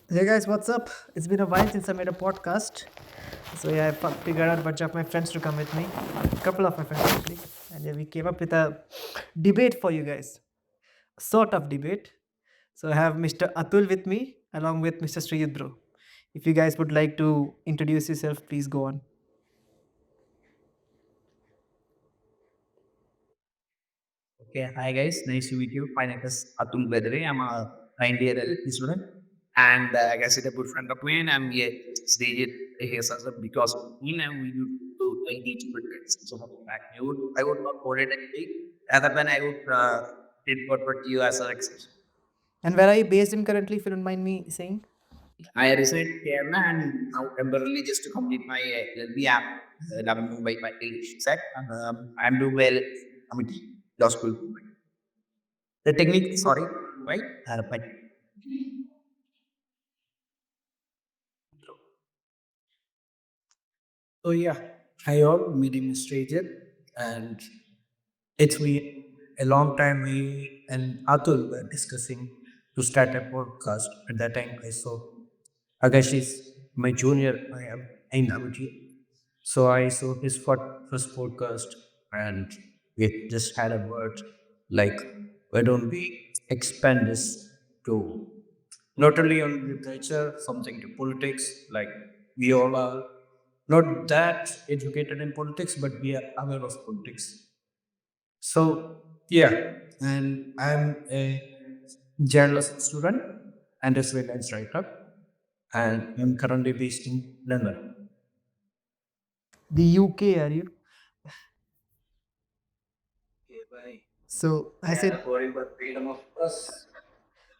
Hey guys, what's up? It's been a while since I made a podcast. So yeah, figured out a bunch of my friends to come with me. A couple of my friends actually. And yeah, we came up with a debate for you guys. Sort of debate. So I have Mr. Atul with me along with Mr. Sriyud bro. If you guys would like to introduce yourself, please go on. Okay, hi guys, nice to meet you. My name is Atul Bedre. I'm a 9th year LLB student, and I guess it's a good friend of mine. I'm here stayed here as a because of him, and we do to 20 students. So back, I would not call it anything other than I would report to you as an exception. And where are you based in currently, if you don't mind me saying? I reside in Kerala and now temporarily just to complete my LLB app, Navi Mumbai by English set. I'm doing well. Amity Law School. The technique, sorry, right? But So yeah, hi all, meeting stranger, and it's been a long time. We and Atul were discussing to start a podcast. At that time, I saw Agash is my junior. I am in Abuji, so I saw his first podcast, and we just had a word like, why don't we expand this to not only on literature, something to politics, like we all are not that educated in politics, but we are aware of politics. So yeah, and I'm a journalist student and a freelance writer, and I'm currently based in London. The UK, are you? Okay, bye. So I Yeah, said sorry, but freedom of press.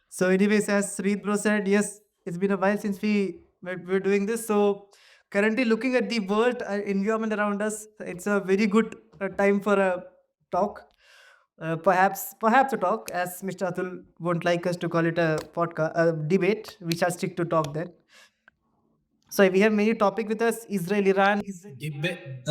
so, anyways, as Sreed Bro said, yes, it's been a while since we're doing this. So, currently looking at the world environment around us, it's a very good time for a talk. Perhaps a talk, as Mr. Atul won't like us to call it a podcast, a debate. We shall stick to talk then. So, we have many topic with us: Israel, Iran. Debate.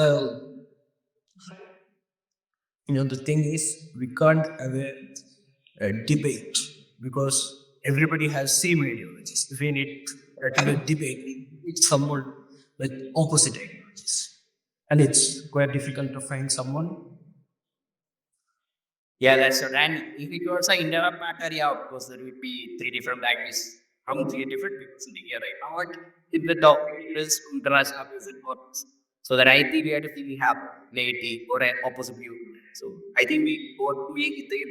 The thing is, we can't have a debate because everybody has same ideologies. We need to have a debate with someone with opposite ideologies, and it's quite difficult to find someone. yeah, that's right. And if it was an interrupt matter, yeah, of course, there would be three different languages from three different people sitting here right now. But if the topic is international affairs and politics, so that I think we have to really have lady or an opposite view. So I think we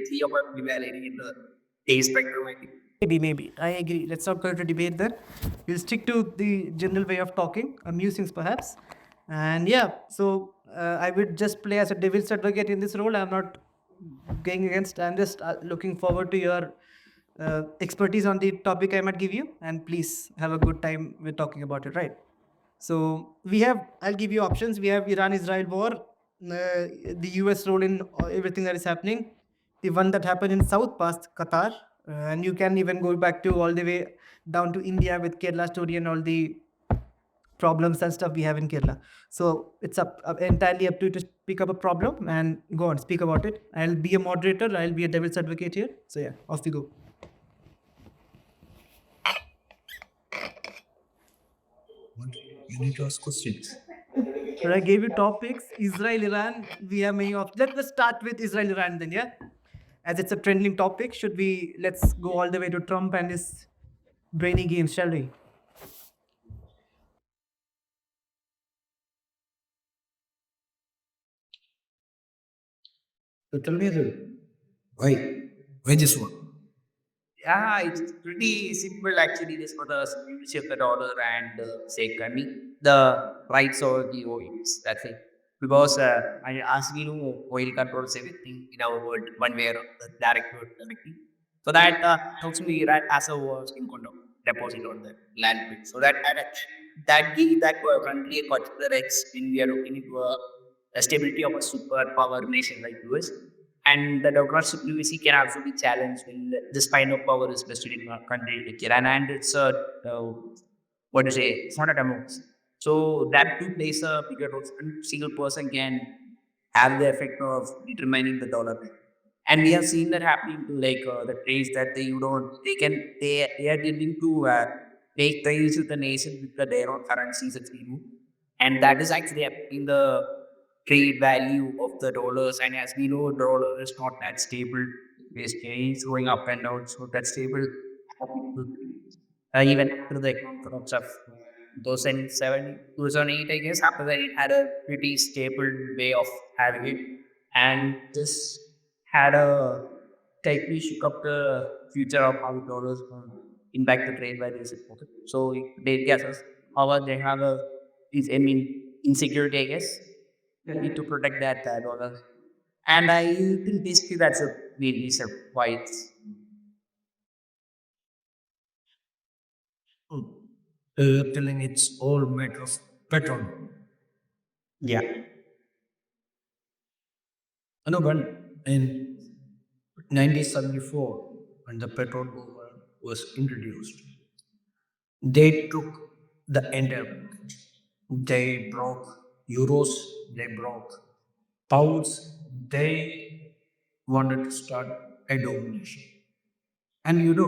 three of us will be valid in the A spectrum, I think. Maybe. I agree. Let's not go into debate then. We'll stick to the general way of talking, amusings perhaps. And yeah, so I would just play as a devil's advocate in this role. I'm not going against, I'm just looking forward to your expertise on the topic I might give you. And please have a good time with talking about it, right? So I'll give you options. We have Iran Israel war, the US role in everything that is happening, the one that happened in South past Qatar, and you can even go back to all the way down to India with Kerala story and all the problems and stuff we have in Kerala. So it's entirely up to you to pick up a problem and go on, speak about it. I'll be a moderator, I'll be a devil's advocate here. So yeah, off we go. What? You need to ask questions. So I gave you topics, Israel, Iran. We have many of. Let's start with Israel, Iran then, yeah. As it's a trending topic, should we let's go all the way to Trump and his brainy games, shall we? So tell me, why? Why this one? Yeah, it's pretty simple actually. This for the security of the dollar and sake. I mean, the rights of the oils. That's it. Because as we know, oil controls everything in our world, one way or direct or directly. So that helps me right as a in kind of deposit on the land bit. So that give that country a particular edge when we are looking into a stability of a superpower nation like US. And the democratic supremacy can also be challenged when the spine of power is vested in a country like Iran, and it's a what to say, it's not a democracy. So that too plays a bigger role. And single person can have the effect of determining the dollar. And we have seen that happening to like the trades that they you don't they can they are willing to take trades with the nation with their own currencies, as we do. And that is actually affecting the trade value of the dollars. And as we know, dollar is not that stable. It's going up and down, so that stable. Even after the economic collapse of 2007, 2008, I guess, after that, it had a pretty stable way of having it. And this had a tightly shook up the future of how dollars impact the trade values. So they guess us, however, they have I mean, insecurity, I guess. They need to protect that dollar. And I think basically that's a main reason why it's. Telling it's all matter of petrol. Yeah. No, but in 1974, when the petrol movement was introduced, they took the entire market. They broke euros, they broke pounds, they wanted to start a domination. And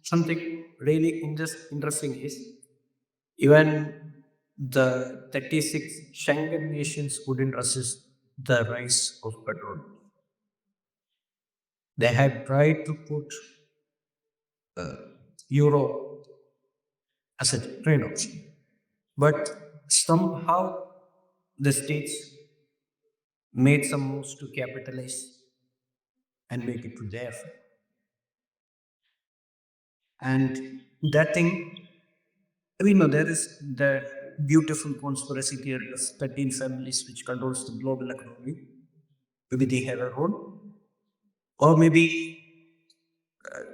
something really interesting is even the 36 Schengen nations couldn't resist the rise of petrol. They had tried to put euro as a trade option, but somehow the states made some moves to capitalize and make it to their side. And that thing, we know there is the beautiful conspiracy theory of 13 families which controls the global economy. Maybe they have a role, or maybe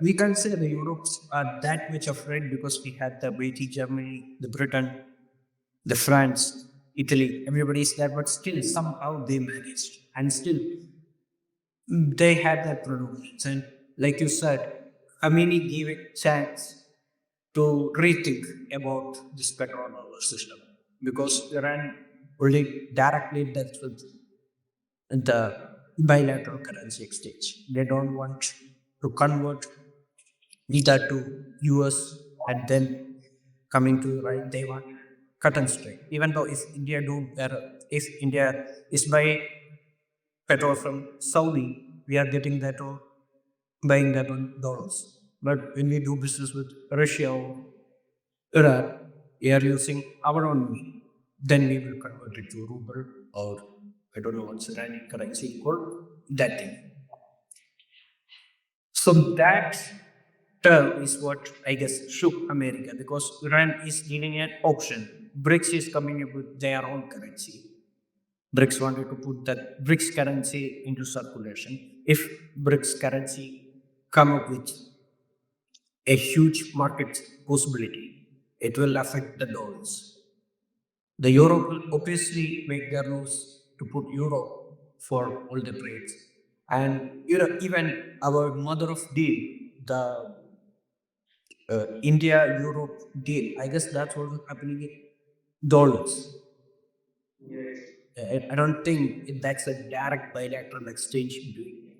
we can't say the Europes are that much afraid because we had the British Germany, the Britain, the France, Italy, everybody is there, but still somehow they managed, and still they had that predominance. And like you said, Khamenei gave it chance to rethink about this petrodollar system because Iran only directly dealt with the bilateral currency exchange. They don't want to convert visa to US and then coming to right they want cut and straight. Even though if India is buying petrol from Saudi, we are getting that or buying that on dollars. But when we do business with Russia or Iran, we are using our own money. Then we will convert it to ruble or I don't know what's Iranian currency called that thing. So that term is what I guess shook America because Iran is giving an option. BRICS is coming up with their own currency. BRICS wanted to put that BRICS currency into circulation. If BRICS currency come up with a huge market possibility, it will affect the dollars. The Europe will obviously make their rules to put euro for all the trades. And even our mother of deal, the India Europe deal, I guess that's also happening in dollars. I don't think that's a direct bilateral exchange between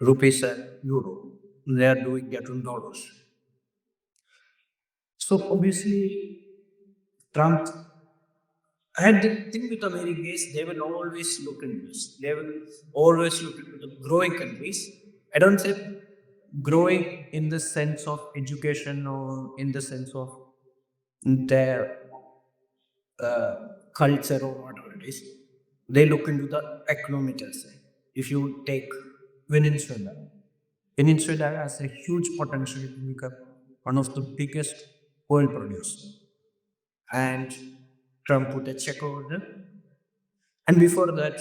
rupees and euro. They are doing that in dollars. So obviously, Trump and the thing with America is they will always look into this. They will always look into the growing countries. I don't say growing in the sense of education or in the sense of their culture or whatever it is. They look into the economical side. If you take Venezuela, Venezuela has a huge potential to become one of the biggest oil producers. And Trump put a check over them. And before that,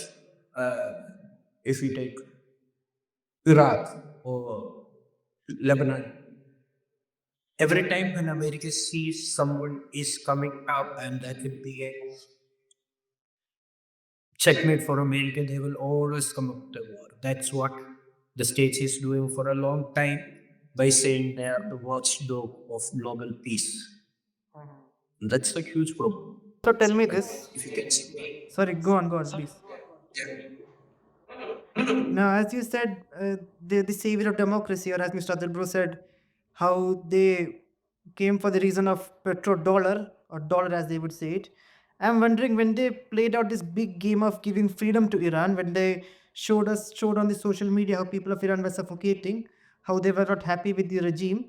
uh, if we take Iraq or Lebanon, every time when America sees someone is coming up and that could be a checkmate for America, they will always come up with the war. That's what the States is doing for a long time by saying they are the watchdog of global peace. That's a huge problem. So tell me this. If you can see. Sorry, go on, please. Now, as you said, the savior of democracy, or as Mr. Adilbro said, how they came for the reason of petrodollar or dollar as they would say it. I'm wondering when they played out this big game of giving freedom to Iran, when they showed on the social media how people of Iran were suffocating, how they were not happy with the regime.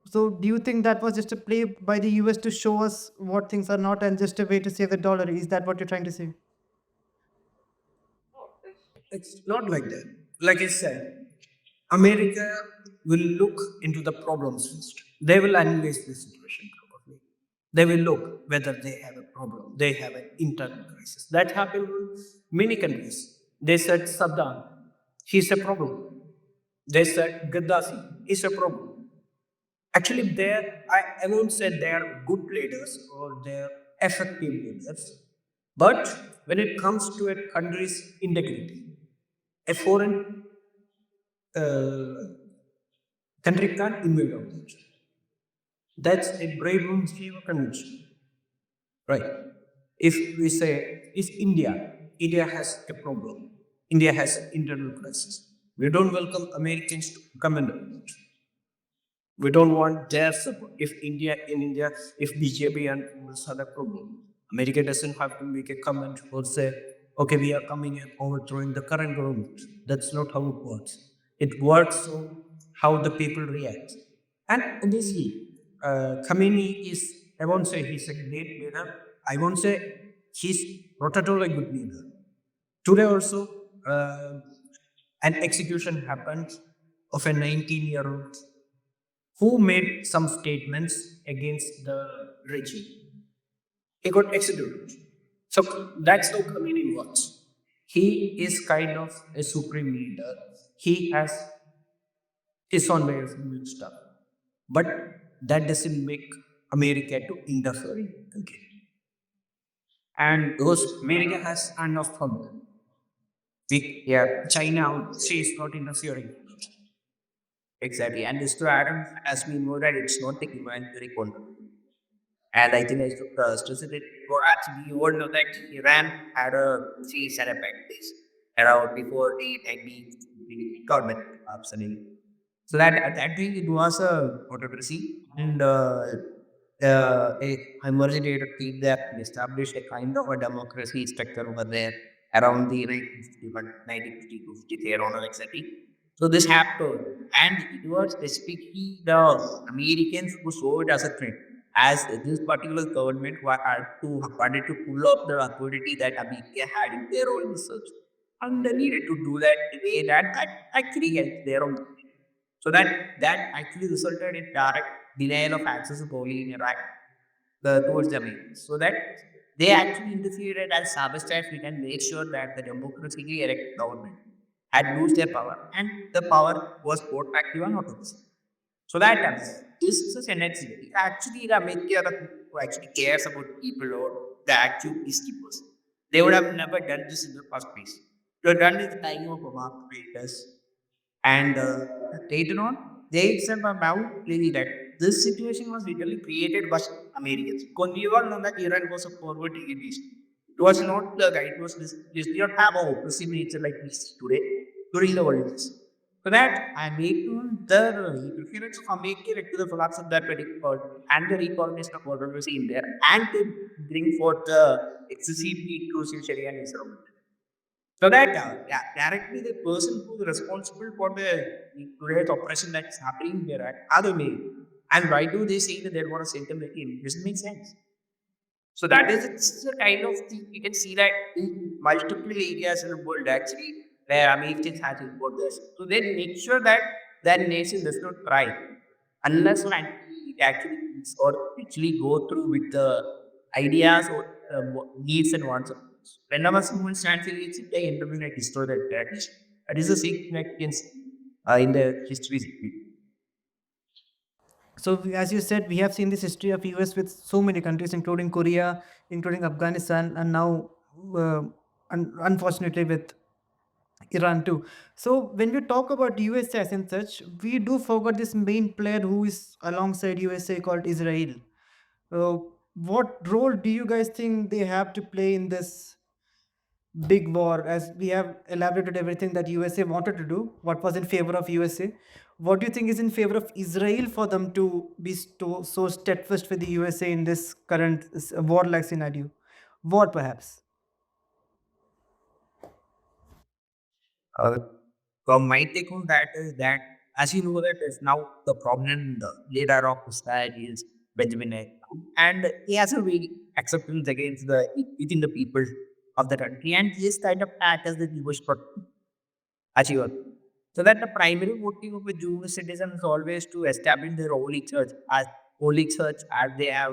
So do you think that was just a play by the US to show us what things are not and just a way to save the dollar? Is that what you're trying to say? It's not like that. Like I said, America will look into the problems first. They will analyze the situation probably. They will look whether they have a problem. They have an internal crisis. That happened in many countries. They said Saddam, he's a problem. They said Gaddafi is a problem. Actually, I won't say they are good leaders or they are effective leaders. But when it comes to a country's integrity, a foreign country can't invade on that. That's a brave Geneva Convention, right? If we say, is India has a problem. India has an internal crisis. We don't welcome Americans to come and do it. We don't want their support. If India, if BJP and Congress had a problem, America doesn't have to make a comment or say, okay, we are coming and overthrowing the current government. That's not how it works. It works on how the people react. And obviously, Khamenei is, I won't say he's a great leader. I won't say he's not at all a good leader. Today also, an execution happened of a 19-year-old who made some statements against the regime. He got executed. So that's how Khamenei works. He is kind of a supreme leader. He has his own way of doing stuff. But that doesn't make America to interfere in again. And because America has enough problem. China, she is not interfering. Exactly. And this to Adam, as we know that it's not the humanitarian conflict. And I think I should stress it. For actually, you all know that Iran had a siege at a place around before the government absolutely. So that at that time it was a autocracy and a emergent team that established a kind of a democracy structure over there around the 1951, 1952, 53, around exactly. So this happened, and it was specifically the Americans who saw it as a threat, as this particular government wanted to pull up the authority that America had in their own research, and they needed to do that in a way that actually helped their own. So that actually resulted in direct denial of access to oil in Iraq towards the Americans. So that they actually interfered as sabotaged we can make sure that the democratically elected government had lost their power and the power was brought back to an autocracy. So that this is an accident. Actually, the America the people who actually cares about people or the actual peacekeepers, they would have never done this in the first place. They have done it at the time of Obama leaders and later on, they itself are now clearly that this situation was literally created by Americans. Because we all know that Iran was a forward thinking nation. It was not the guy, it was this did not have a oppressive nature like we see today during the World Wars. So that I make the interference of America led to the collapse of that particular and the recolonization of world war in there and to bring forth the excessively inclusive Sharia nature of it. So that directly the person who is responsible for the today's oppression that's happening there are the men. And why do they say that they want to send them again? It doesn't make sense. So that is it's the kind of thing you can see that in multiple areas in the world actually where Americans has import this. So they make sure that that nation does not thrive unless and until it actually thinks or actually go through with the ideas or needs and wants of others. Whenever someone stands in it, they intervene and destroy that nation. That is a significance in the history. So as you said, we have seen this history of US with so many countries, including Korea, including Afghanistan, and now, unfortunately, with Iran too. So when we talk about USA and such, we do forget this main player who is alongside USA called Israel. Uh, what role do you guys think they have to play in this big war? As we have elaborated everything that USA wanted to do, what was in favor of USA. What do you think is in favor of Israel for them to be so steadfast with the USA in this current war-like scenario? War, perhaps. Uh, from my take on that is that, as you know, that is now the prominent leader of Israel is Benjamin Netanyahu, and he has a very acceptance against the within the people of the country, and he is kind of act as the Jewish achiever. So that the primary motive of a Jewish citizen is always to establish their holy church as they have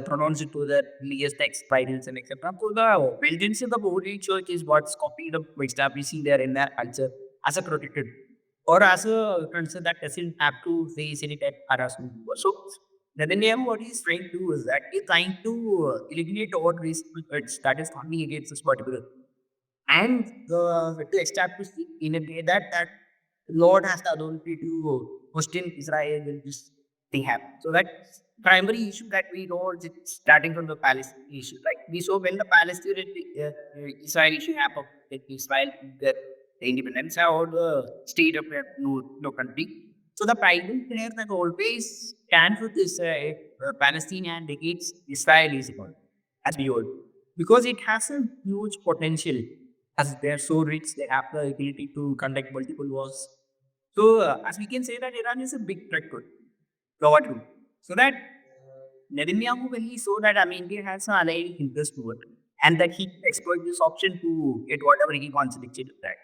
pronounced it to the religious text, writings, and etc. So the buildings of the holy church is what's copied of establishing their inner culture as a protected or as a concern that doesn't have to face any type of harassment. So Netanyahu, what he's trying to do is that he's trying to eliminate all racial threats that is coming against this particular and to establish it in a way that Lord has the authority to question Israel when this thing happens. So that primary issue that we know is it's starting from the Palestinian issue. Like we saw when the Palestinian Israel issue happened, that Israel get the independence or the state of their no country. So the primary player that always stands with this Palestine and against Israel is God, as we all, because it has a huge potential as they're so rich, they have the ability to conduct multiple wars. So, as we can say that Iran is a big threat to power too. So that Netanyahu, when he saw that India has an allied interest to it, and that he exploit this option to get whatever he wants addicted to that.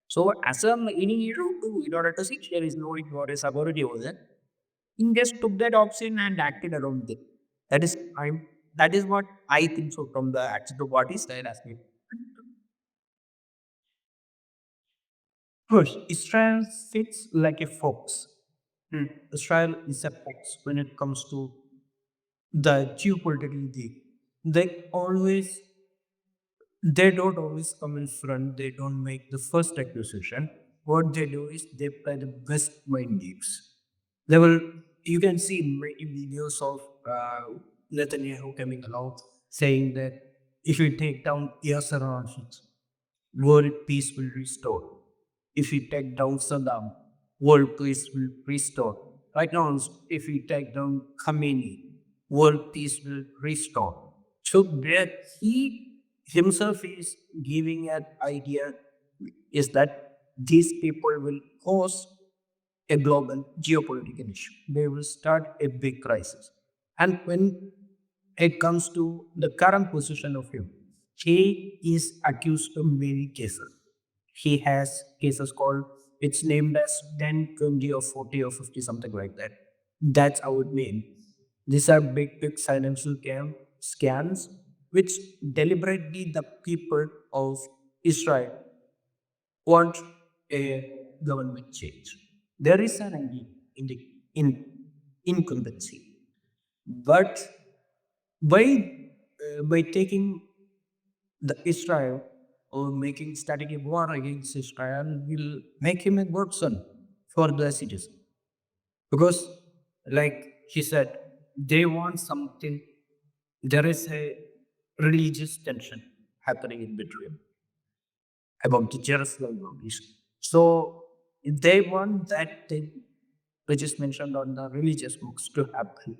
So, as a any hero to in order to see there is no what is authority over there, he just took that option and acted around it. That is what I think so from the action of what he said as me. First, Israel sits like a fox. Hmm. Israel is a fox when it comes to the geopolitical deal. They always, they don't always come in front. They don't make the first acquisition. What they do is they play the best mind games. They will. You can see many videos of Netanyahu coming along saying that if you take down Yasser Arafat, world peace will restore. If we take down Saddam, world peace will restore. Right now, if we take down Khamenei, world peace will restore. So that he himself is giving an idea is that these people will cause a global geopolitical issue. They will start a big crisis. And when it comes to the current position of him, he is accused of many cases. He has cases called, it's named as 10, 20, or 40, or 50, something like that. That's how it named. These are big, big financial scams which deliberately the people of Israel want a government change. There is an idea in the in incumbency, but by taking the Israel or making starting a war against Israel will make him a good son for the citizen because, like he said, they want something. There is a religious tension happening in between about the Jerusalem issue. So they want that thing which is mentioned on the religious books to happen.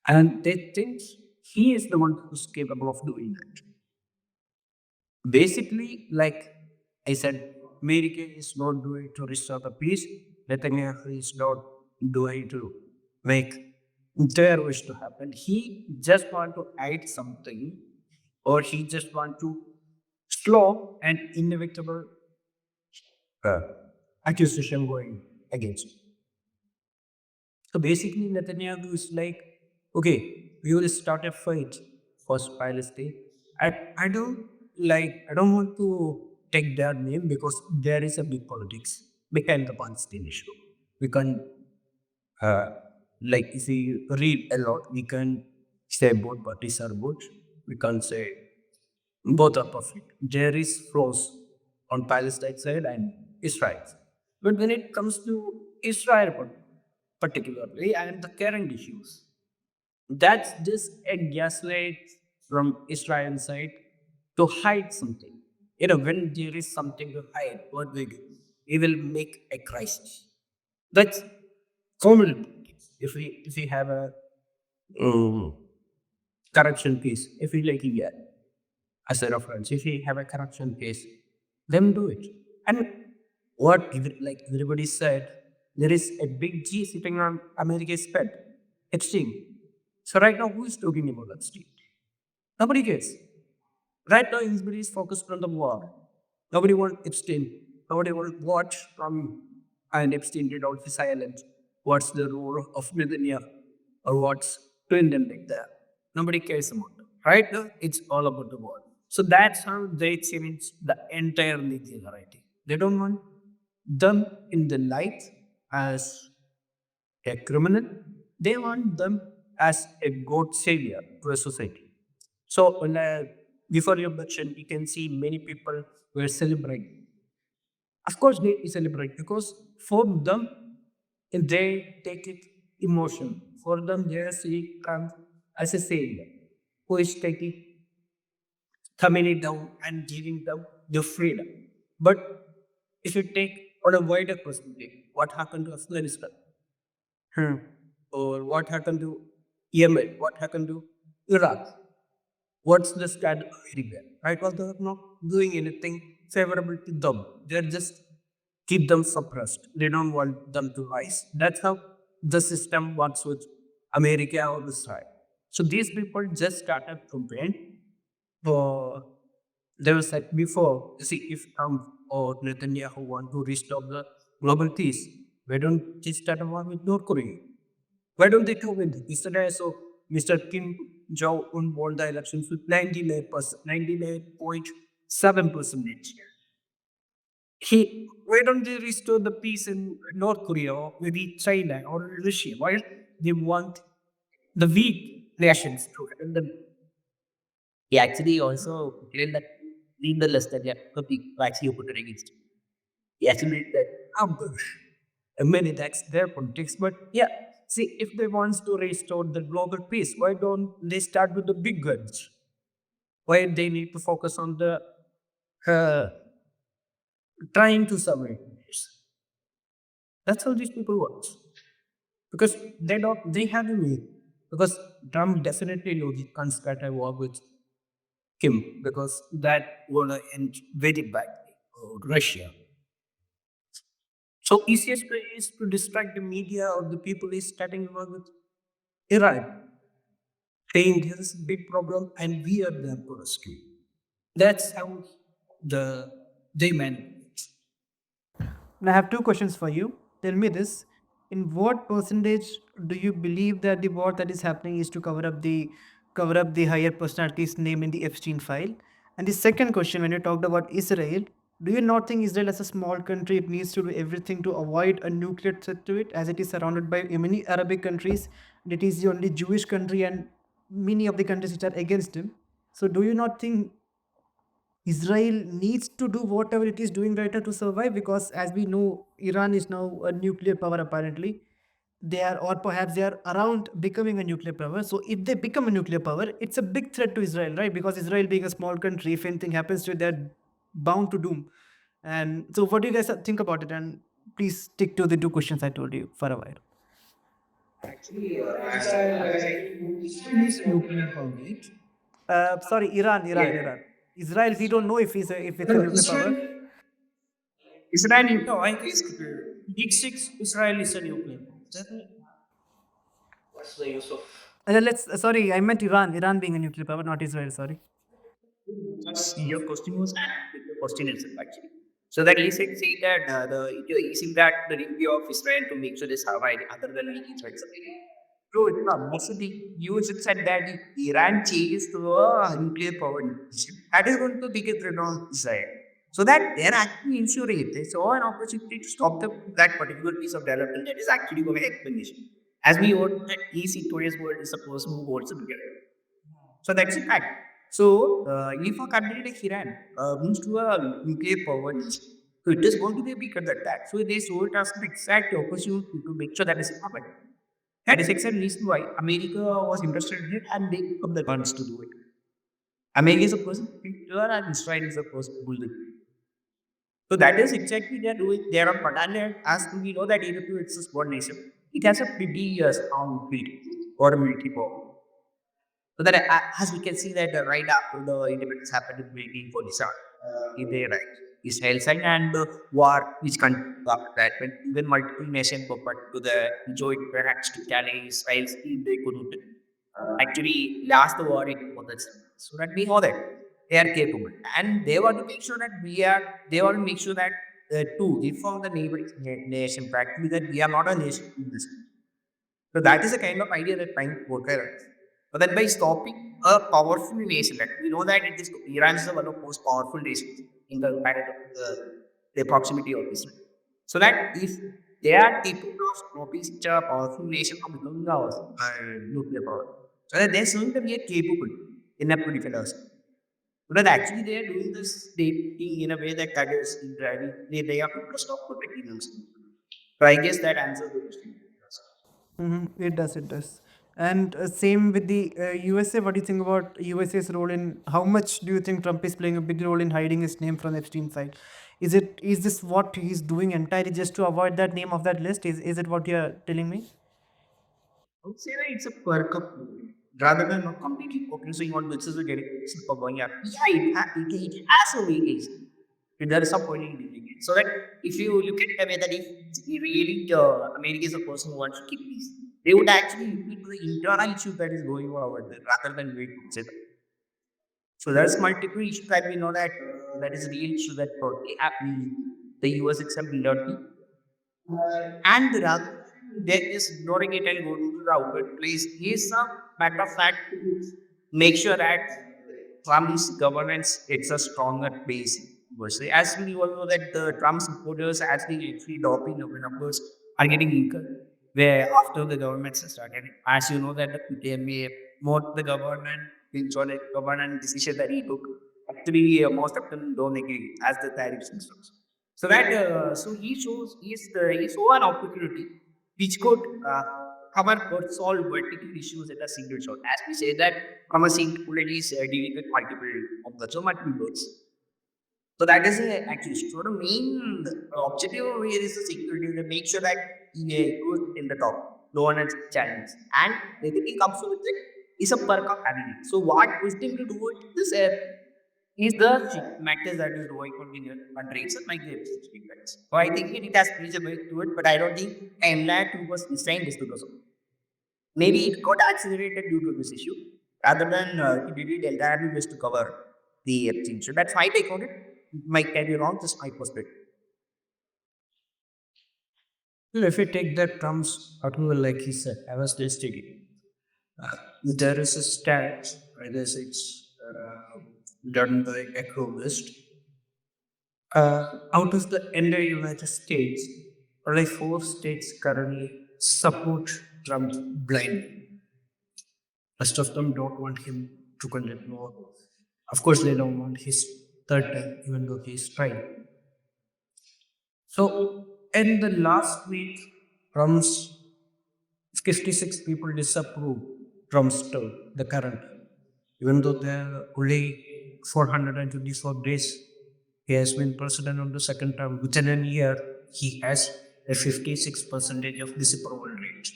And they think he is the one who's capable of doing that. Basically, like I said, America is not doing to restore the peace. Netanyahu is not doing to make their wish to happen. He just want to hide something, or he just want to slow an inevitable uh, accusation going against him. So basically, Netanyahu is like, okay, we will start a fight for Palestine. I don't I don't want to take their name because there is a big politics behind the Palestine issue. We can, uh, if we read a lot, we can say both parties are good. We can say both are perfect. There is flaws on Palestine side and Israel side. But when it comes to Israel particularly and the current issues, that's just a gaslight from Israel side to hide something. When there is something to hide, what we do? we will make a crisis. That's common in politics. If we have a um, corruption case, if we like India as a reference, if we have a corruption case, then do it. And like everybody said, there is a big G sitting on America's bed, Epstein. So right now, who is talking about Epstein? Nobody cares. Right now, everybody is focused on the war. Nobody wants Epstein. Nobody wants watch from and Epstein did on his island. What's the role of Netanyahu or what's Clinton like that? Nobody cares about them. Right now, it's all about the war. So that's how they change the entire legal variety. They don't want them in the light as a criminal. They want them as a God savior to a society. So before your mention, you can see many people were celebrating. Of course, they celebrate because for them, they take it emotion. For them, they see come as a savior who is taking, thumbing it down and giving them the freedom. But if you take on a wider perspective, what happened to Afghanistan? Hmm. Or what happened to Yemen? What happened to Iraq? What's the standard everywhere? Right? Well, they're not doing anything favorable to them. They're just keep them suppressed. They don't want them to rise. That's how the system works with America or Israel. So these people just started campaign for they were said before, see if Trump or Netanyahu want to restore the global peace, why don't they start a war with North Korea? Why don't they come with yesterday? So Mr. Kim Jong Un won the elections with 99%, 99.7%. Why don't they restore the peace in North Korea or maybe China or Russia? Why they want the weak nations to handle them? He actually also did that lead the list that yeah, the people actually put it against him. He actually did that. Ambush. I mean, that's their politics, but yeah. See, if they want to restore the global peace, why don't they start with the big guns? Why they need to focus on the uh, trying to survive? That's how these people work. Because they have a way. Because Trump definitely knows he can't start a war with Kim because that would end very badly. Or Russia. So easiest way is to distract the media or the people is starting war with Iran, saying this is a big problem and we are there to rescue. That's how they manage. And I have two questions for you. Tell me this. In what percentage do you believe that the war that is happening is to cover up the higher personalities name in the Epstein file? And the second question, when you talked about Israel, do you not think Israel as a small country it needs to do everything to avoid a nuclear threat to it, as it is surrounded by many Arabic countries, and it is the only Jewish country and many of the countries which are against him. So do you not think Israel needs to do whatever it is doing right now to survive, because as we know, Iran is now a nuclear power apparently. They are, or perhaps they are around becoming a nuclear power. So if they become a nuclear power, it's a big threat to Israel, right? Because Israel being a small country, if anything happens to it, they're bound to doom. And so what do you guys think about it? And please stick to the two questions I told you for a while. Israel is nuclear power, right? Sorry, Iran. Israel, we don't know if it's a No, nuclear power. Israel, no, I think Big Six, Israel is a nuclear power. Sorry, I meant Iran being a nuclear power, not Israel. Sorry. Your question was the question itself actually. So that he said say that the using that the review of Israel to make sure they survive other than making threats. Bro, it's not. Most of the news it said that Iran changes to a nuclear power nation. That is going to be a threat on Israel. So that they're actually ensuring it. They saw an opportunity to stop that particular piece of development that is actually going to happen. As we know that each in today's world is a person who wants to be. So that's a fact. So if a country like Iran moves to a nuclear power nation, so it is going to be a bigger than that. So they saw it as the exact opportunity to make sure that is happening. That is exactly the reason why America was interested in it and they become the ones to do it. America is a person, and Israel is a person who will do it. So that is exactly they are doing there on Patan, as we know that even though it's a small nation, it has a pretty strong military or military power. So that as we can see that right after the independence happened in 1947, in their right, Israel signed and the war which continued after that when even multiple nations were put to the joint perhaps to challenge Israel's they couldn't actually last the war in more than 7 months. So that we know that they are capable. And they want to make sure that they want to make sure that to inform the neighboring nation practically that we are not a nation in this. So that is a kind of idea that trying to portray us. But then by stopping a powerful nation, that we know that it is Iran is one of the most powerful nations in the planet of the proximity of Israel. So that if they are capable of stopping such a powerful nation from becoming ours, nuclear power, so that they're showing that we are capable enough to defend ourselves. So that actually they are doing this thing in a way that is in driving. They are people to stop protecting themselves. So I guess that answers the question. It does, it does. And same with the USA. What do you think about USA's role in how much do you think Trump is playing a big role in hiding his name from Epstein side? Is this what he's doing entirely just to avoid that name of that list? Is it what you're telling me? I would say that it's a perk of movie. Rather than not completely focusing on which is getting super going up. Yeah, it has a weightage. There is some point in doing it. So that if you look at the way that if really America is a person who wants to keep peace, they would actually look into the internal issue that is going on over there rather than wait to say that. So there's multiple issues that we know that that is a real issue that the US itself dirty and rather they're just ignoring it and go to the outward place is a matter of fact to make sure that Trump's governance it's a stronger base. Versus, as we all know that the Trump supporters as the actually dropping the numbers are getting weaker. Where after the governments started, as you know that the PMA, more the government, the government decision that he took, actually most of them don't agree as the tariffs and stuff. So that so he saw an opportunity which could cover or solve vertical issues at a single shot. As we say that from a single bullet is dealing with multiple of the so multiple bullets. So that is actually so the main objective over here is the security to make sure that he goes in the top, no one else challenge. And everything comes with it is a perk of having it. So what pushed him to do it is the matters that is growing on in your country itself, like the speak rights. So I think it has plays a way to it, but I don't think MLAT was designed this because of it. Maybe it got accelerated due to this issue rather than he did it entirely just to cover the thing. So that's my take on it. Might can be wrong, just my perspective. Well, if you take that Trump's approval, like he said, I was just taking. There is a stat, I guess it's done by Economist. Out of the entire United States, only 4 states currently support Trump blindly. Rest of them don't want him to conduct more. Of course, they don't want his third term, even though he's trying. So, in the last week, Trump's 56 people disapproved Trump's term, the current term. Even though there are only 424 days, he has been president on the second term. Within a year, he has a 56 percentage of disapproval rate.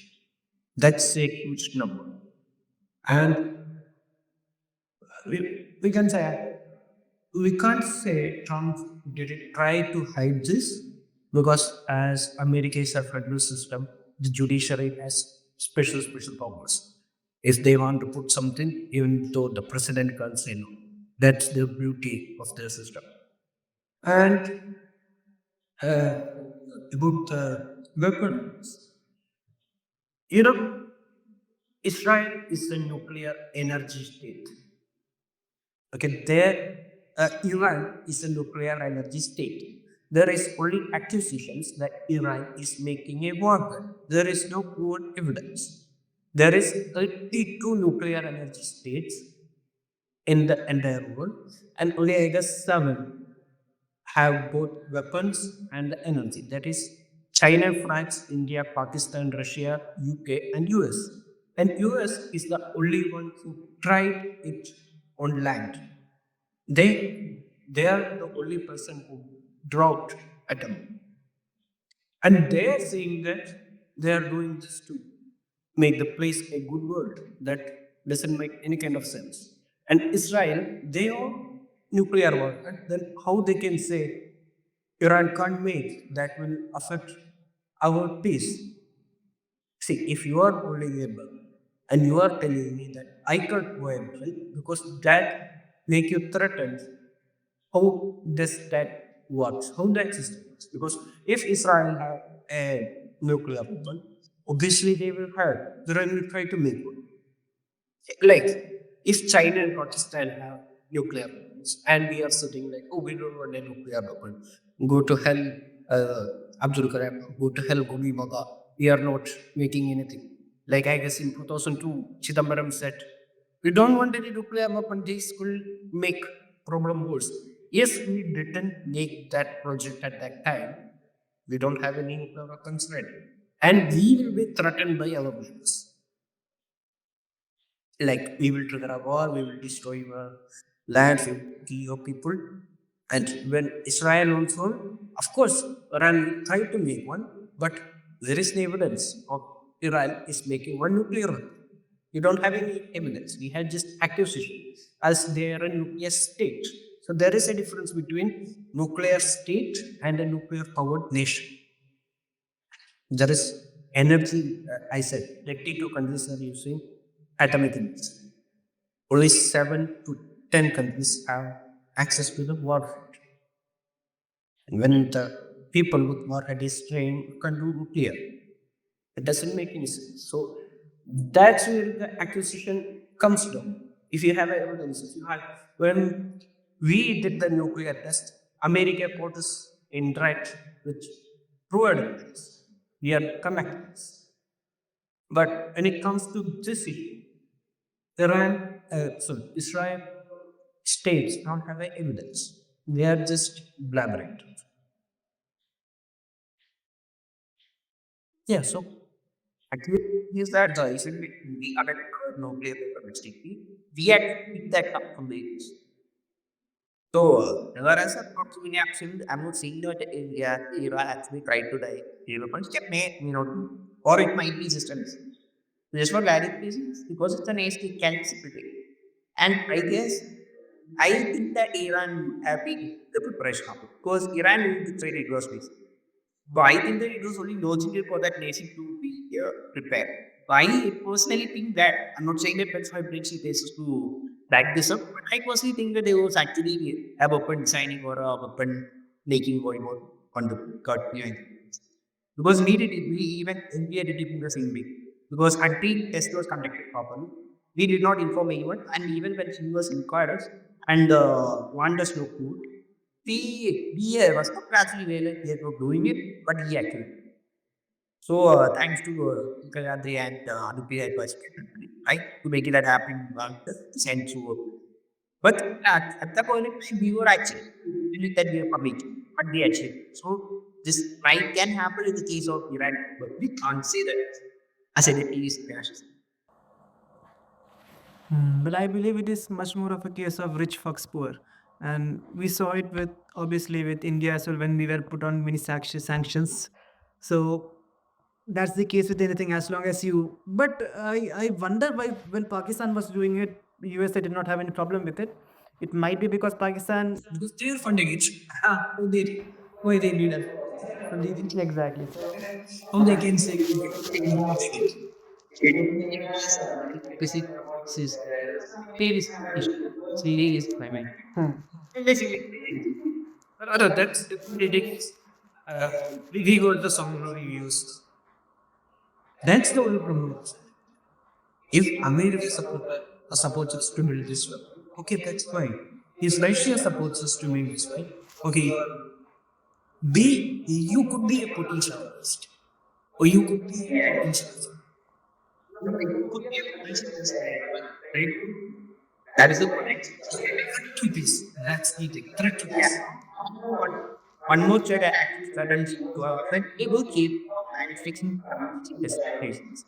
That's a huge number. And we can say we can't say Trump didn't try to hide this because as America is a federal system, the judiciary has special powers. If they want to put something, even though the president can't say no. That's the beauty of the system. And about the weapons, you know, Israel is a nuclear energy state. Okay, there, Iran is a nuclear energy state. There is only accusations that Iran is making a weapon. There is no proven evidence. There is 32 nuclear energy states in the entire world, and only I guess 7 have both weapons and energy. That is China, France, India, Pakistan, Russia, UK, and US. And US is the only one who tried it on land. They are the only person who drought atom. And they are saying that they are doing this to make the place a good world. That doesn't make any kind of sense. And Israel, they are nuclear weapon. Then how they can say Iran can't make that will affect our peace? See, if you are holding a bug and you are telling me that I can't go and help because that make you threatened, how does that works? How that system works? Because if Israel have a nuclear weapon, obviously they will hurt. Iran will try to make one. Like if China and Pakistan have nuclear weapons and we are sitting like, oh, we don't want a nuclear weapon. Go to hell, Abdul Kalam. Go to hell, Gumi Baba. We are not making anything. Like I guess in 2002, Chidambaram said, we don't want any nuclear weapon. This will make problem worse. Yes, we didn't make that project at that time. We don't have any nuclear weapons ready. And we will be threatened by our neighbors. Like we will trigger a war, we will destroy your lands, we will kill your people. And when Israel also, of course, Iran will try to make one, but there is no evidence of Iran is making one nuclear weapon. You don't have any evidence. We have just accusation as they are a nuclear state. So there is a difference between nuclear state and a nuclear powered nation. There is energy, I said, 32 countries are using atomic energy. Only 7 to 10 countries have access to the warhead. And when the people with warhead is trained, can do nuclear. It doesn't make any sense. So that's where the accusation comes down. If you have evidence, if you have, when we did the nuclear test, America put us in right with true evidence. We are connected. But when it comes to this issue, Israel states don't have any evidence. They are just blabbering. Yeah, so Actually, is that isn't it we are at nuclear domestically? We had picked that up from the US. So, whereas I'm not saying that India, Iran actually tried to die. But it may not be. Or it might be just a mistake. Just for valid reasons, because it's a nation, it can be separated. And I guess, I think that Iran would have been the preparation of it. Because Iran would betray the aerospace. So I think that it was only logical for that nation to be prepared. So I personally think that, I'm not saying that that's why Brexit is to back this up, but I personally think that there was actually a weapon designing or a weapon making going on the cut behind. Because we did it, we even India did it in the same way. Because until test was conducted properly, we did not inform anyone, and even when he was inquired us and warned us no food, we was not actually realized they were doing it, but he actually. So thanks to Kayadri and Anupi advice, right, to make it that happen, sent through. But at the point in time, we were actually feeling that we are committed, but they achieved. So this might can happen in the case of Iran, but we can't say that as it is crashes. But I believe it is much more of a case of rich fucks poor. And we saw it with, obviously, with India as well when we were put on many sanctions. So that's the case with anything as long as you. But I wonder why when Pakistan was doing it, USA did not have any problem with it. It might be because Pakistan. because they are funding it. Why they need it? Funding it. Exactly. How they can say we are not it? Basic is Paris is serious climate. Basically, No, that's ridiculous. Uh, we got the song reviews. That's the only problem. If America supports us to build this weapon, okay, that's fine. If Russia supports us to make this weapon, okay, you could be a potential terrorist, or you could be a potential. it could be a potential risk, right? That is the point. Threat to peace. That's the thing. Threat to Yeah. peace. One more check actually threatens to our friend. It will keep and fixing destinations.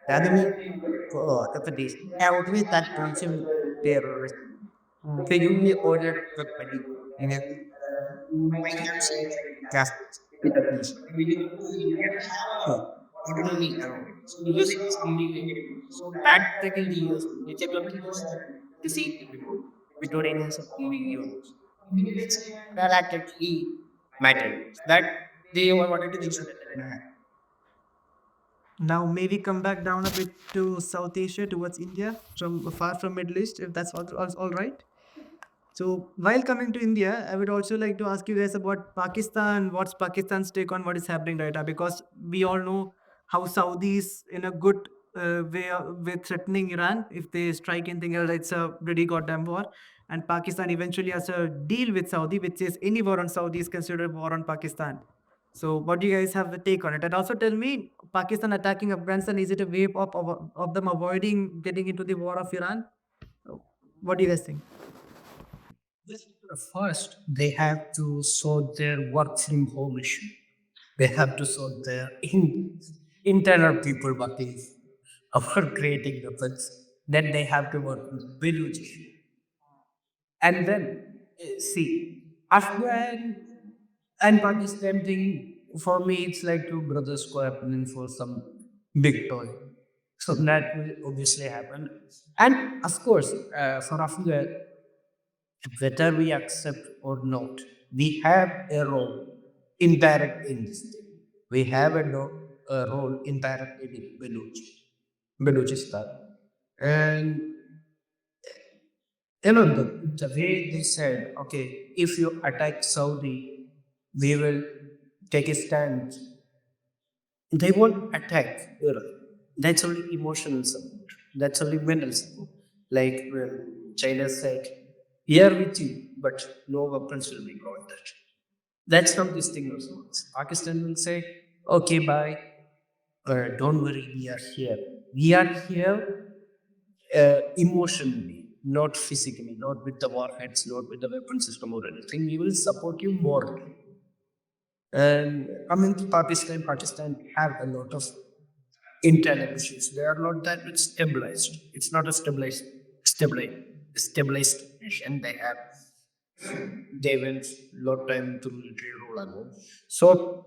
The enemy for the foundation. Always that position terrorist. Mm. They usually order the body. You know, my camp said Catholics with the peace. We did ordinary around. So because it's really so practically used, it's ability used to see before. Victorian has a used. It's that actually mattered. That they wanted to make sure that Now maybe come back down a bit to South Asia towards India, from far from Middle East, if that's all right. So while coming to India, I would also like to ask you guys about Pakistan. What's Pakistan's take on what is happening right now? Because we all know how Saudis, in a good way, with threatening Iran. If they strike anything else, it's a pretty goddamn war. And Pakistan eventually has a deal with Saudi, which says any war on Saudi is considered war on Pakistan. So what do you guys have a take on it? And also tell me, Pakistan attacking Afghanistan, is it a way of them avoiding getting into the war of Iran? What do you guys think? First, they have to sort their work from home issue. They have to sort their internal people working for creating weapons. Then they have to work with Beluch issue. And then, see, Afghan and Pakistan thing, for me, it's like two brothers cooperating for some big toy. So that will obviously happen. And of course, for Afghan, whether we accept or not, we have a role indirect in this thing. We have a role indirectly in Balochistan. And the way they said, okay, if you attack Saudi, we will take a stand. They won't attack Iran. That's only emotional support. That's only mental support. Like when China said, we are with you, but no weapons will be provided. That's not this thing response. Pakistan will say, okay, bye. Don't worry, we are here. We are here emotionally, not physically, not with the warheads, not with the weapon system or anything. We will support you morally. And coming to Pakistan, Pakistan have a lot of internal issues. They are not that much stabilized. It's not a stabilized nation. They went lot time to military rule and all. So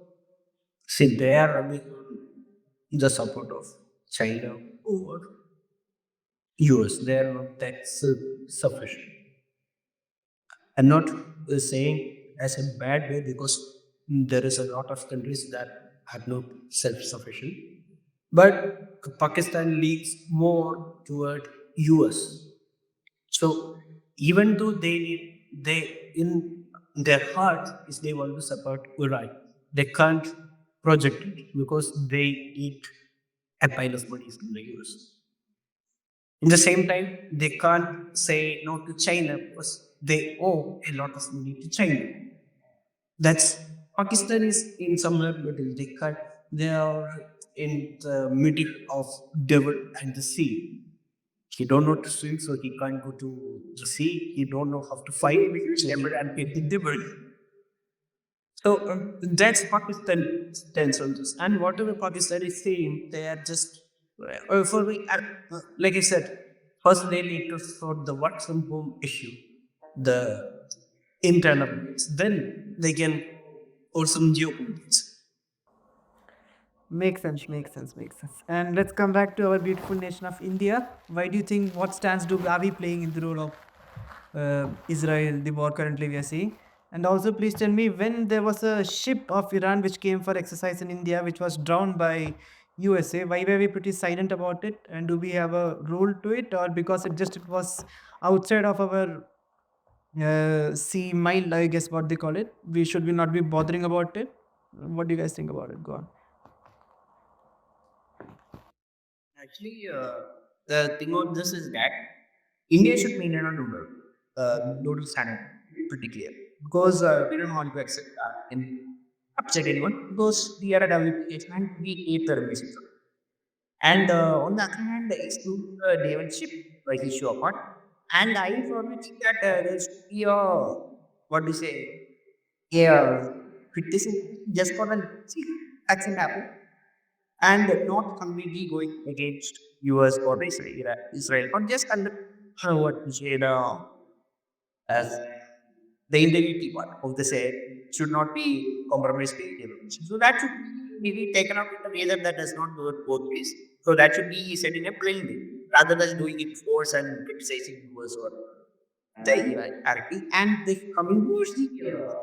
see, they are having the support of China or US. They are not that sufficient. I'm not saying as a bad way because there is a lot of countries that are not self-sufficient. But Pakistan leans more toward US. So even though they in their heart is they want to support Iran, they can't project it because they eat a pile of money from the US. In the same time, they can't say no to China because they owe a lot of money to China. That's Pakistan is in somewhere middle. They are in the middle of devil and the sea. He don't know to swim, so he can't go to the sea. He don't know how to fight with devil and get the devil. So that's Pakistan stance on this. And whatever Pakistan is saying, they are just like I said, first they need to sort the work from home issue, the internal needs. Then they can also geopolitics. Makes sense, makes sense, makes sense. And let's come back to our beautiful nation of India. Why do you think, what stance are we playing in the role of Israel, the war currently we are seeing? And also, please tell me, when there was a ship of Iran which came for exercise in India, which was drowned by USA, why were we pretty silent about it? And do we have a role to it, or because it was outside of our sea mile, I guess what they call it, we should we not be bothering about it? What do you guys think about it? Go on. actually, the thing on this is that India should maintain a noodle standard, pretty clear. Because we don't want to upset anyone because we are a developing nation and we eat the remission. And on the other hand, it's to David ship by his show apart. And I firmly think that there should be a, what do you say, a criticism just for the see, accent happen and not completely going against US or Israel, or just under what you say, as the integrity part of the say should not be compromised by India. So that should be taken up in a way that does not work both ways. So that should be said in a plain way rather than doing it force and criticizing viewers or the hierarchy. And the coming towards the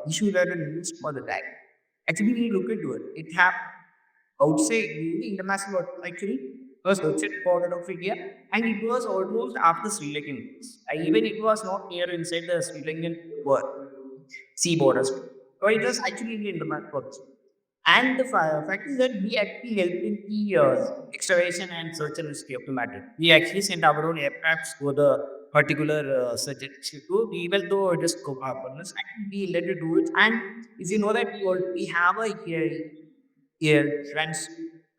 issue that is used for the tag. Actually, we look into it. It happened outside the international water actually was outside border of India, and it was almost after Sri Lankan wars. Even it was not near inside the Sri Lankan sea borders. So it was actually in the international waters. And the fact is that we actually helped in the excavation and search and rescue of the matter. We actually sent our own aircrafts for the particular search and rescue tool, even though it is co-partners. Actually, we let it do it. And if you know that we have a friends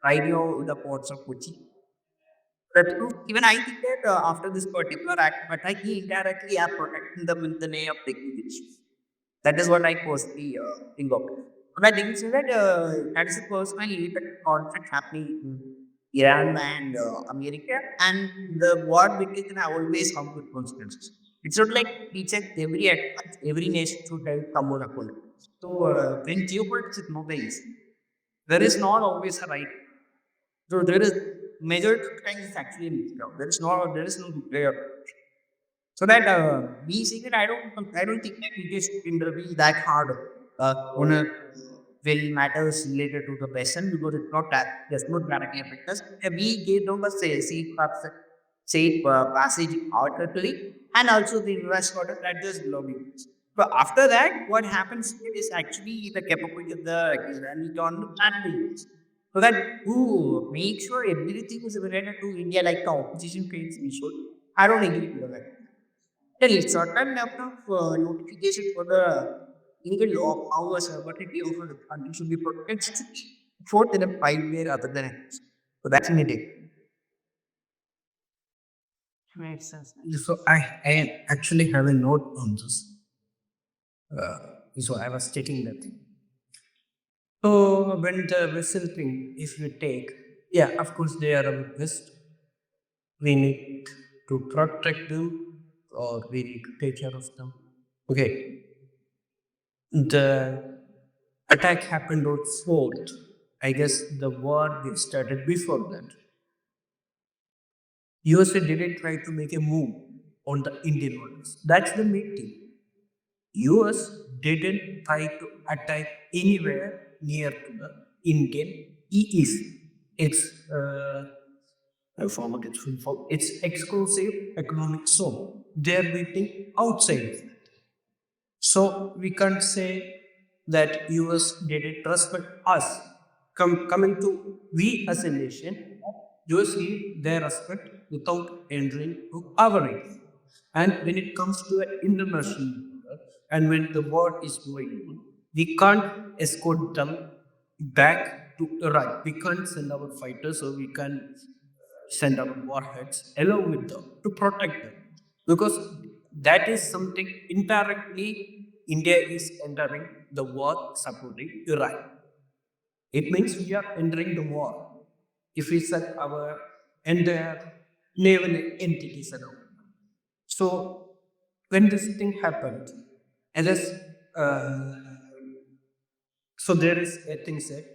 radio in the ports of Kochi. That's true. Even I think that after this particular act, but I indirectly are protecting them in the name of technology. That is what I personally think of. But I think so that that is a personal little conflict happening in Iran and America, and the war between them always come with consequences. It's not like we check every act, every nation should have someone upon it. So when geopolitics is not easy, there is not always a right. So there is majority of times it's actually a mixed crowd. There is no gray or so that we see that I don't think that it is going to be that hard on a will matters related to the person because it's not that does not directly affect us. We gave them a safe passage outwardly and also the reverse order that is lobbying. But after that, what happens is actually the capability of the Israeli government and the US. So that who make sure everything is related to India like the opposition claims we should. I don't agree with that. There is certain level of notification for the legal law powers but it also the country should be protected fourth in a five way other than it. So that's in it. Makes sense. So I actually have a note on this. So I was checking that thing. So when the vessel thing, if you take, yeah, of course they are our best. We need to protect them or we need to take care of them. Okay. The attack happened on 4th. I guess the war started before that. USA didn't try to make a move on the Indian waters. That's the main thing. US didn't try to attack anywhere near to the Indian EEC. It's I forgot its full form. It's exclusive economic zone. They're waiting outside of it. So we can't say that US didn't respect us. Coming to we as a nation, US give their respect without entering to our area. And when it comes to an international border, and when the war is going on, we can't escort them back to Iraq. We can't send our fighters or we can send our warheads along with them to protect them. Because that is something indirectly India is entering the war supporting Iran. It means we are entering the war if we set our entire naval entities around. So when this thing happened, and as so there is a thing said,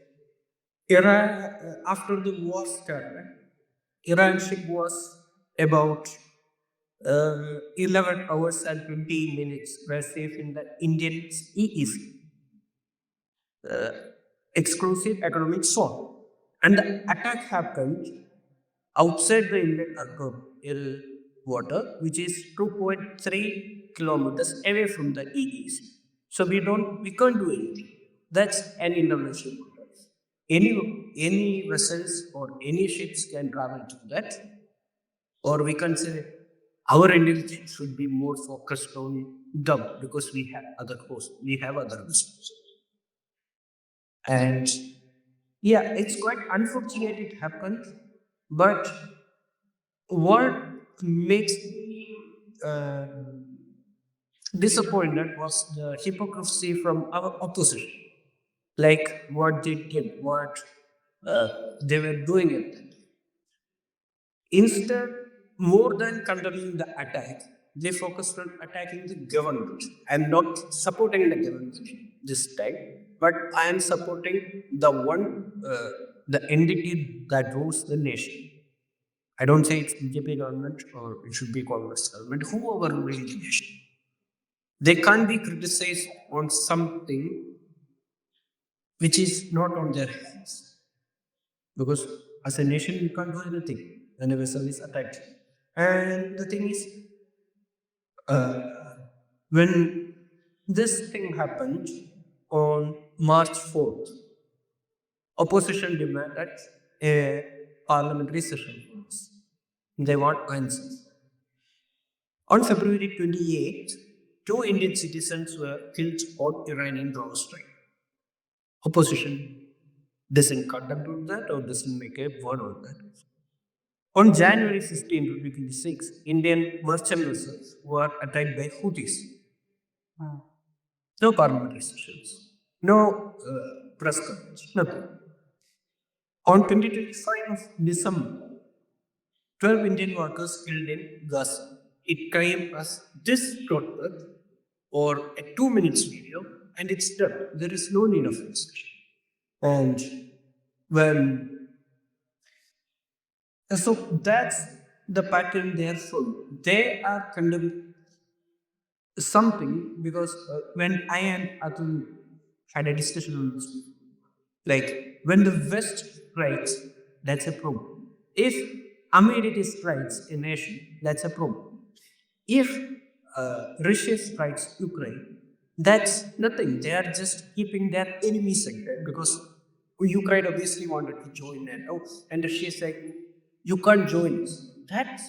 Iran after the war started, Iran ship was about 11 hours and 20 minutes were safe in the Indian EEC, exclusive economic zone. And the attack happened outside the Indian territorial water, which is 2.3 kilometers away from the EEC. So we can't do anything. That's an international water. Any vessels or any ships can travel to that, or we can say our energy should be more focused on them because we have other hosts, we have other vessels. And yeah, it's quite unfortunate it happened, but what makes me disappointed was the hypocrisy from our opposition. Like what they did, what they were doing it. Instead, more than condemning the attack, they focused on attacking the government. I'm not supporting the government this time, but I am supporting the entity that rules the nation. I don't say it's BJP government or it should be Congress government, whoever ruling the nation. They can't be criticized on something which is not on their hands. Because as a nation, you can't do anything when a vessel is attacked. And the thing is, uh, when this thing happened on March 4th, opposition demanded a parliamentary session for us. They want answers. On February 28th, two Indian citizens were killed on Iranian drone strike. Opposition doesn't conduct on that or doesn't make a word on that. On January 15, 2026, Indian merchant vessels were attacked by Houthis. No parliamentary sessions, no press coverage, nothing. On 2025 of December, 12 Indian workers killed in Gaza. It came as this protest or a 2 minutes video and it's done. There is no need of discussion. And when so that's the pattern they are following. They are condemning something because when I and Atul had a discussion on this, like when the West strikes, that's a problem. If America strikes a nation, that's a problem. If Russia strikes Ukraine, that's nothing. They are just keeping their enemies secret because Ukraine obviously wanted to join NATO, and Russia said, "You can't join us." That's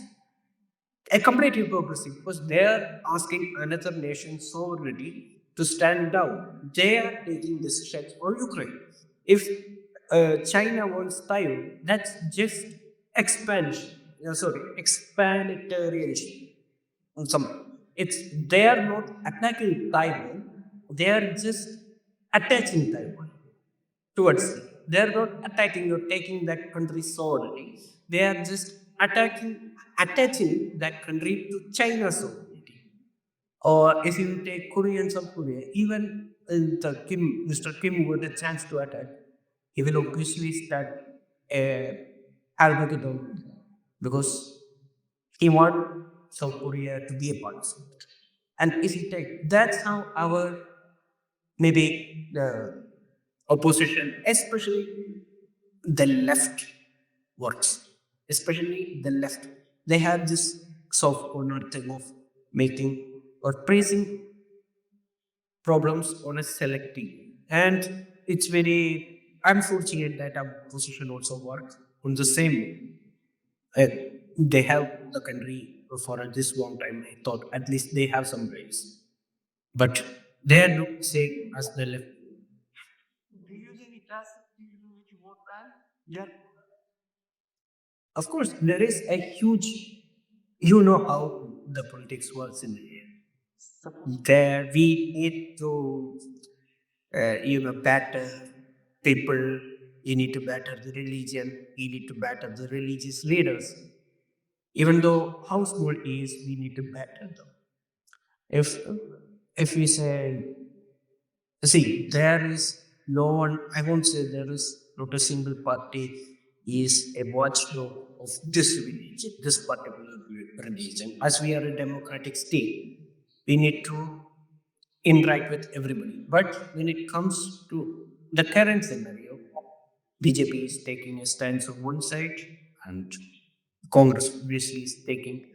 a complete hypocrisy because they are asking another nation sovereignty to stand down. They are taking decisions on Ukraine. If China wants Taiwan, that's just expansion. Expanditarianism. Some it's they are not attacking Taiwan. They are just attaching Taiwan towards them. They are not attacking or taking that country's sovereignty. They are just attaching that country to China's sovereignty. Or if you take Koreans of Korea, even Mr. Kim got a chance to attack, he will obviously start a Armageddon because he want South Korea to be a part of it. And if you take, that's how our maybe the opposition, especially the left, works. Especially the left. They have this soft corner thing of making or praising problems on a selective. And it's very unfortunate that our opposition also works on the same way. They have the country for this long time. I thought at least they have some rights. But they are not saying as the left. Do you use any classic which you vote ban? Yeah. Of course, there is a huge, you know how the politics works in India. There we need to, batter people. You need to batter the religion. You need to batter the religious leaders. Even though how small it is, we need to batter them. If if we say, see, there is no one, I won't say there is not a single party is a watchdog of this religion, this particular religion. As we are a democratic state, we need to interact with everybody. But when it comes to the current scenario, BJP is taking a stance on one side, and Congress obviously is taking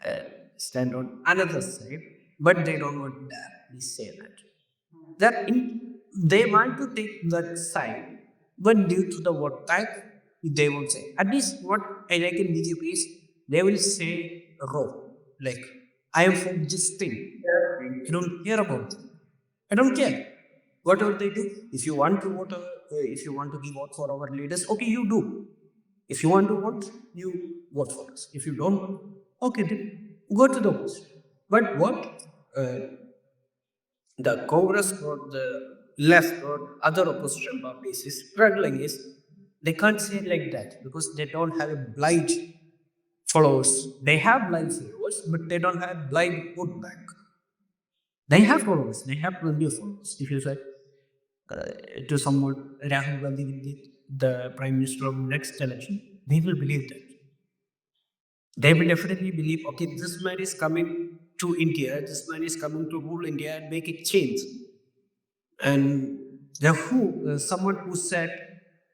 a stand on another side, but they don't want to directly say that. They want to take that side, but due to the word type, they won't say. At least what I like in BJP is they will say raw, like I am for this thing. I don't care about it. I don't care. Whatever they do, if you want to vote, if you want to give vote for our leaders, okay, you do. If you want to vote, you vote for us. If you don't, okay, then go to the votes. But what the Congress or the left or other opposition parties is struggling is they can't say it like that because they don't have a blind followers. They have blind followers, but they don't have blind vote bank. They have followers. They have plenty of followers. If you say uh, to someone, Rahul Gandhi will be the prime minister of next election, they will believe that. They will definitely believe, okay, this man is coming to India, this man is coming to rule India and make it change. And someone who said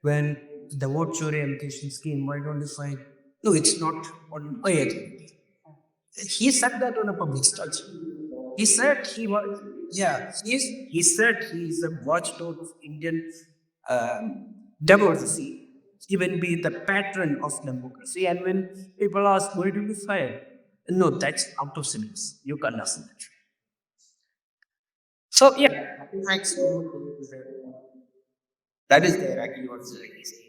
when the vote chori allocation scheme, why don't you find? No, it's not on my agenda. He said that on a public stage. He said he was, yeah, he said he is a watchdog of Indian democracy. He will be the patron of democracy. And when people ask, why do you fire? No, that's out of syllabus. You can't ask that. So yeah, thanks. That is there actually what he said.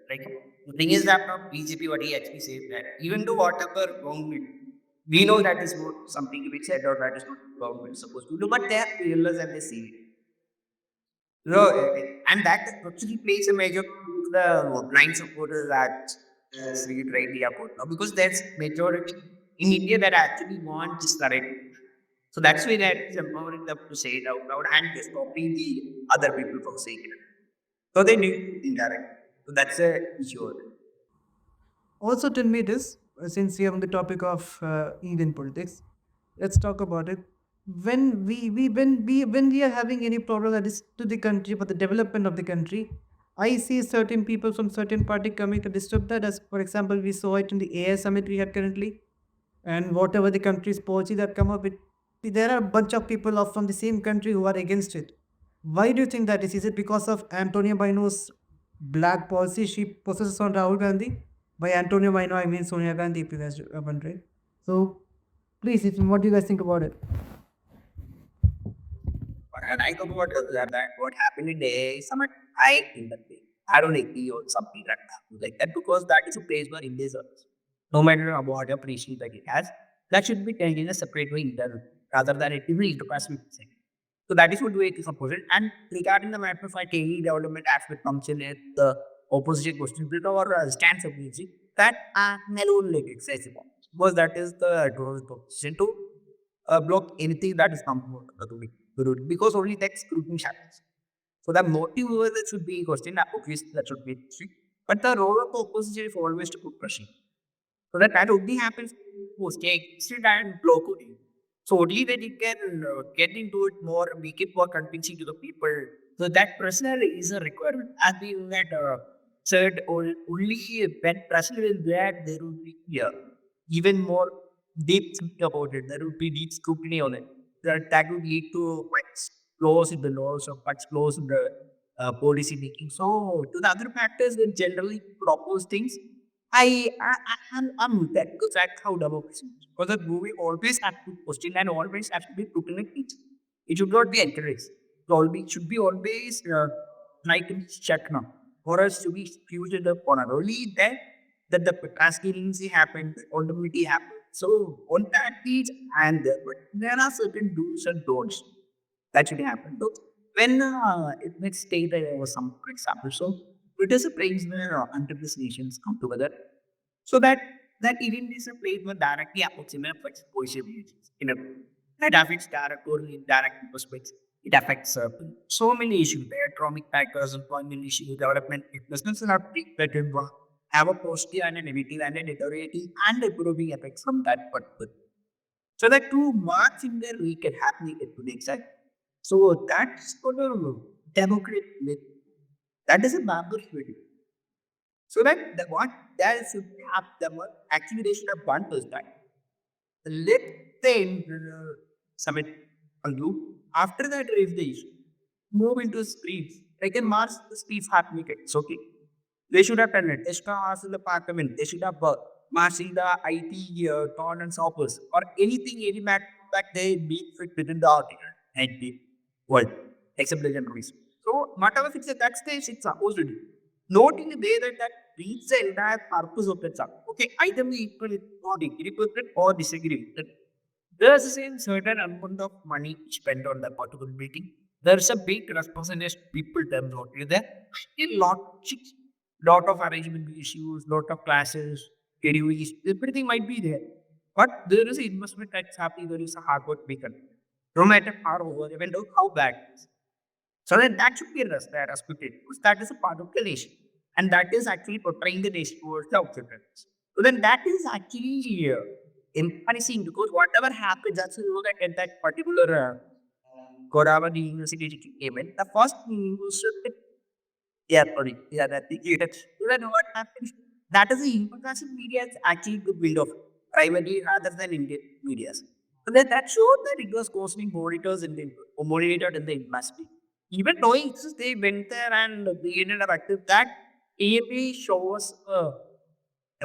Like the thing is that from BJP what he actually said that even though whatever government we know that is not something which said or that is not government supposed to do, but they are fearless and they say it. No, and that actually plays a major role to the blind supporters that Sri Raiti put now because there's majority in India that actually want this narrative. So that's why that's empowering them to say it out loud and stopping the other people from saying it. So they need indirect. So that's a issue. Also, tell me this, since we are on the topic of Indian politics, let's talk about it. When we are having any problem that is to the country for the development of the country, I see certain people from certain party coming to disturb that. As for example, we saw it in the AI summit we had currently, and whatever the country's policy that come up with, there are a bunch of people of from the same country who are against it. Why do you think that is? Is it because of Antonio Baino's black policy she possesses on Rahul Gandhi? By Antonio Baino, I mean Sonia Gandhi, if you guys are wondering. So, please, what do you guys think about it? And I talk about that what happened in the AI summit, I think that way. I don't agree on something that happens like that because that is a place where India is. No matter what appreciation that it has, that should be taken in a separate way internal rather than it being interpersonal. So that is what way to support it. And regarding the matter of any development aspect comes in it, the opposition question bit or stance of music, that never like accessible. Because that is the position to block anything that is coming because only that scrutiny happens. So the motive over that should be question, obviously that should be strict. But the role of the opposition is always to put pressure. So that only happens post extent and block it. So only then you can get into it more, make it more convincing to the people. So that pressure is a requirement. As we had said, only when pressure is there, there will be even more deep think about it. There will be deep scrutiny on it. That would lead to quite flaws in the laws or quite flaws in the policy making. So to the other factors that generally propose things, I'm with that because that's how democracy is. Because the movie always has to question and always has to be put in a case. It should not be encouraged. It should be always like in check now. For us to be fused in the corner. Only then that the transparency happened, the accountability happened. So on that piece and there, but there are certain do's and don'ts that should happen. So when let's say that there was some for example, so it is a place where under these nations come together so that even is a place where directly approximate affects positive regions. That affects direct or indirect perspectives. It affects so many issues. The economic factors, employment issues, development. Businesses are that have a positive and a negative and a deteriorating and improving effects from that particular. So that two marks in there we can happily get to the exact. So that's what a democrat with. That is a bamboo unity. So that the, what that should have them actually they should have one first time. Let the summit conclude. After that raise the issue. Move into streets. Like in Mars, the streets happening. It's okay. They should have done it. They should have asked the parliament. They should have marching the IT town and shoppers or anything, any matter that they be fit within the article and the world, except the generation. So whatever it's at that stage, it's supposed to do. Not in a way that reads the entire purpose of that song. Okay, either we equally or agree with it or disagree with it. There's a certain amount of money spent on that particular meeting. There's a big responsibility people them not there. A lot of arrangement issues, lot of classes, everything might be there. But there is an investment that's happening, there is a hard work being done. No matter how over, even though how bad it is. So that should be respected because that is a part of the nation. And that is actually portraying the nation towards the outsiders. So then that is actually embarrassing because whatever happens, that's you know that at that particular Godavari University event, the first news yeah, sorry. Yeah, that yes. So then what happens? That is the international media is actually the build of privately rather than Indian media. So that showed that it was costing monitored in the industry. Even knowing this, they went there and created a active that AMA shows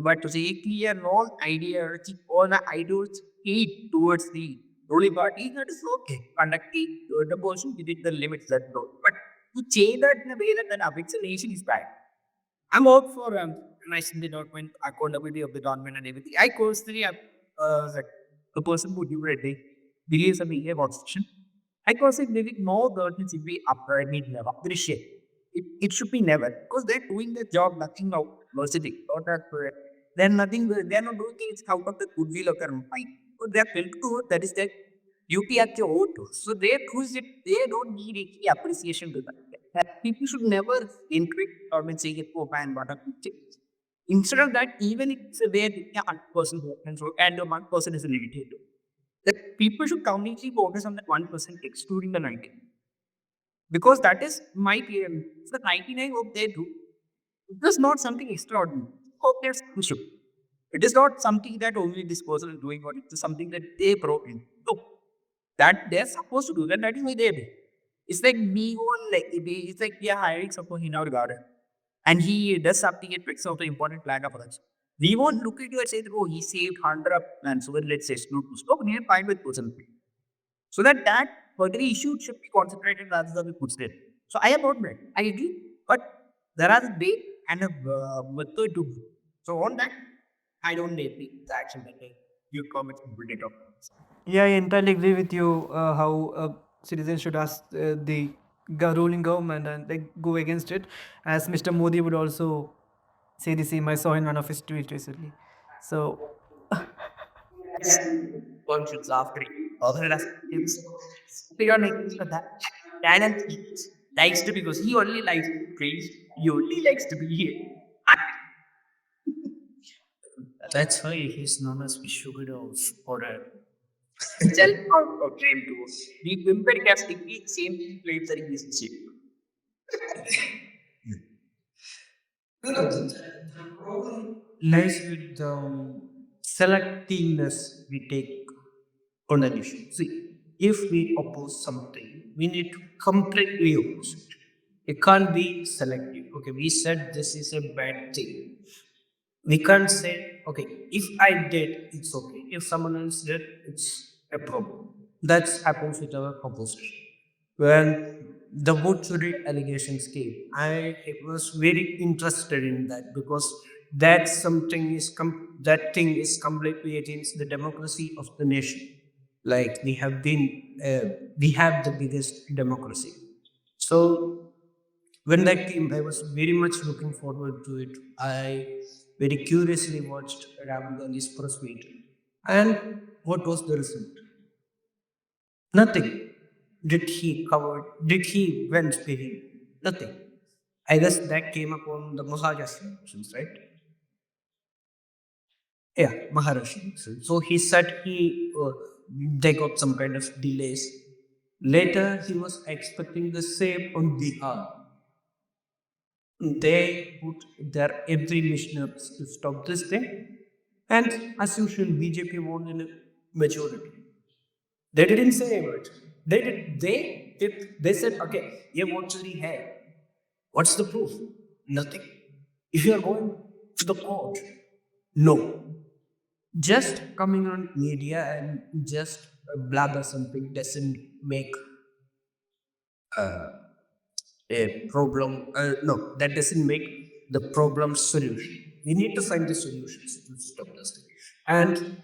but to say clear non ideology or the ideology hate towards the ruling party, that is okay. Conducting the person within the limits that go. But to change that in a way that affects the nation is bad. I'm out for national development, accountability of the government and everything. I personally am like a person who do a day believes in the constitution. I personally believe no government should be upright, never. Appreciate. It should be never. Because they're doing their job, nothing now. Mercy. Not that they're nothing, they're not doing things out of the goodwill of their mind. So they're built to that is their duty at your own. So they choose it, they don't need any appreciation to that. People should never interact or when saying it for and what instead of that, even if it's a way that one person works and the one person is limited, that people should completely focus on that 1% excluding the 90. Because that is my PM. It's the 99 what they do. It is not something extraordinary. Hope there's issue. It is not something that only this person is doing, or it is something that they brought in. No, that they're supposed to do that. That is why they do. It's like me on like it's like we are hiring someone in our garden, and he does something and picks out the important plant of others. We won't look at you and say, "Oh, he saved 100 plants, so then let's say exclude." No, we are fine with person. So that particular issue should be concentrated rather than put there. So I am not that. I agree, but there are a way and a method to do. So on that, I don't need the action that you comments will take up. Yeah, I entirely agree with you how citizens should ask the ruling government and like go against it. As Mr. Modi would also say the same. I saw in one of his tweets recently. So Yes, one should after it. Other than his beyond that, Daniel likes to because he only likes to praise. He only likes to be here. That's why he's known as Vishwaguru or Self out dream to the Wimper casting the same claims that he is cheap. lies with the selectiveness we take on an issue. See, if we oppose something, we need to completely oppose it. It can't be selective. Okay, we said this is a bad thing. We can't say, okay, if I did, it's okay. If someone else did, it's a problem. That happens with our opposition. When the Butchuri allegations came, I was very interested in that because that thing is completely against the democracy of the nation. Like we have the biggest democracy. So when that came, I was very much looking forward to it. I very curiously watched Rahul Gandhi's press meet. And what was the result? Nothing. Did he went speaking? Nothing. I guess that came upon the Maharashtra elections, right? Yeah, Maharashtra elections. So he said they got some kind of delays. Later, he was expecting the same on Bihar. They put their every missionaries to stop this thing. And as usual, BJP won in a majority. They didn't say much. They said, okay, ये vote चोरी है. What's the proof? Nothing. If you are going to the court, no. Just coming on media and just blather something doesn't make a problem. No, that doesn't make the problem solution. We need to find the solutions to stop this thing. And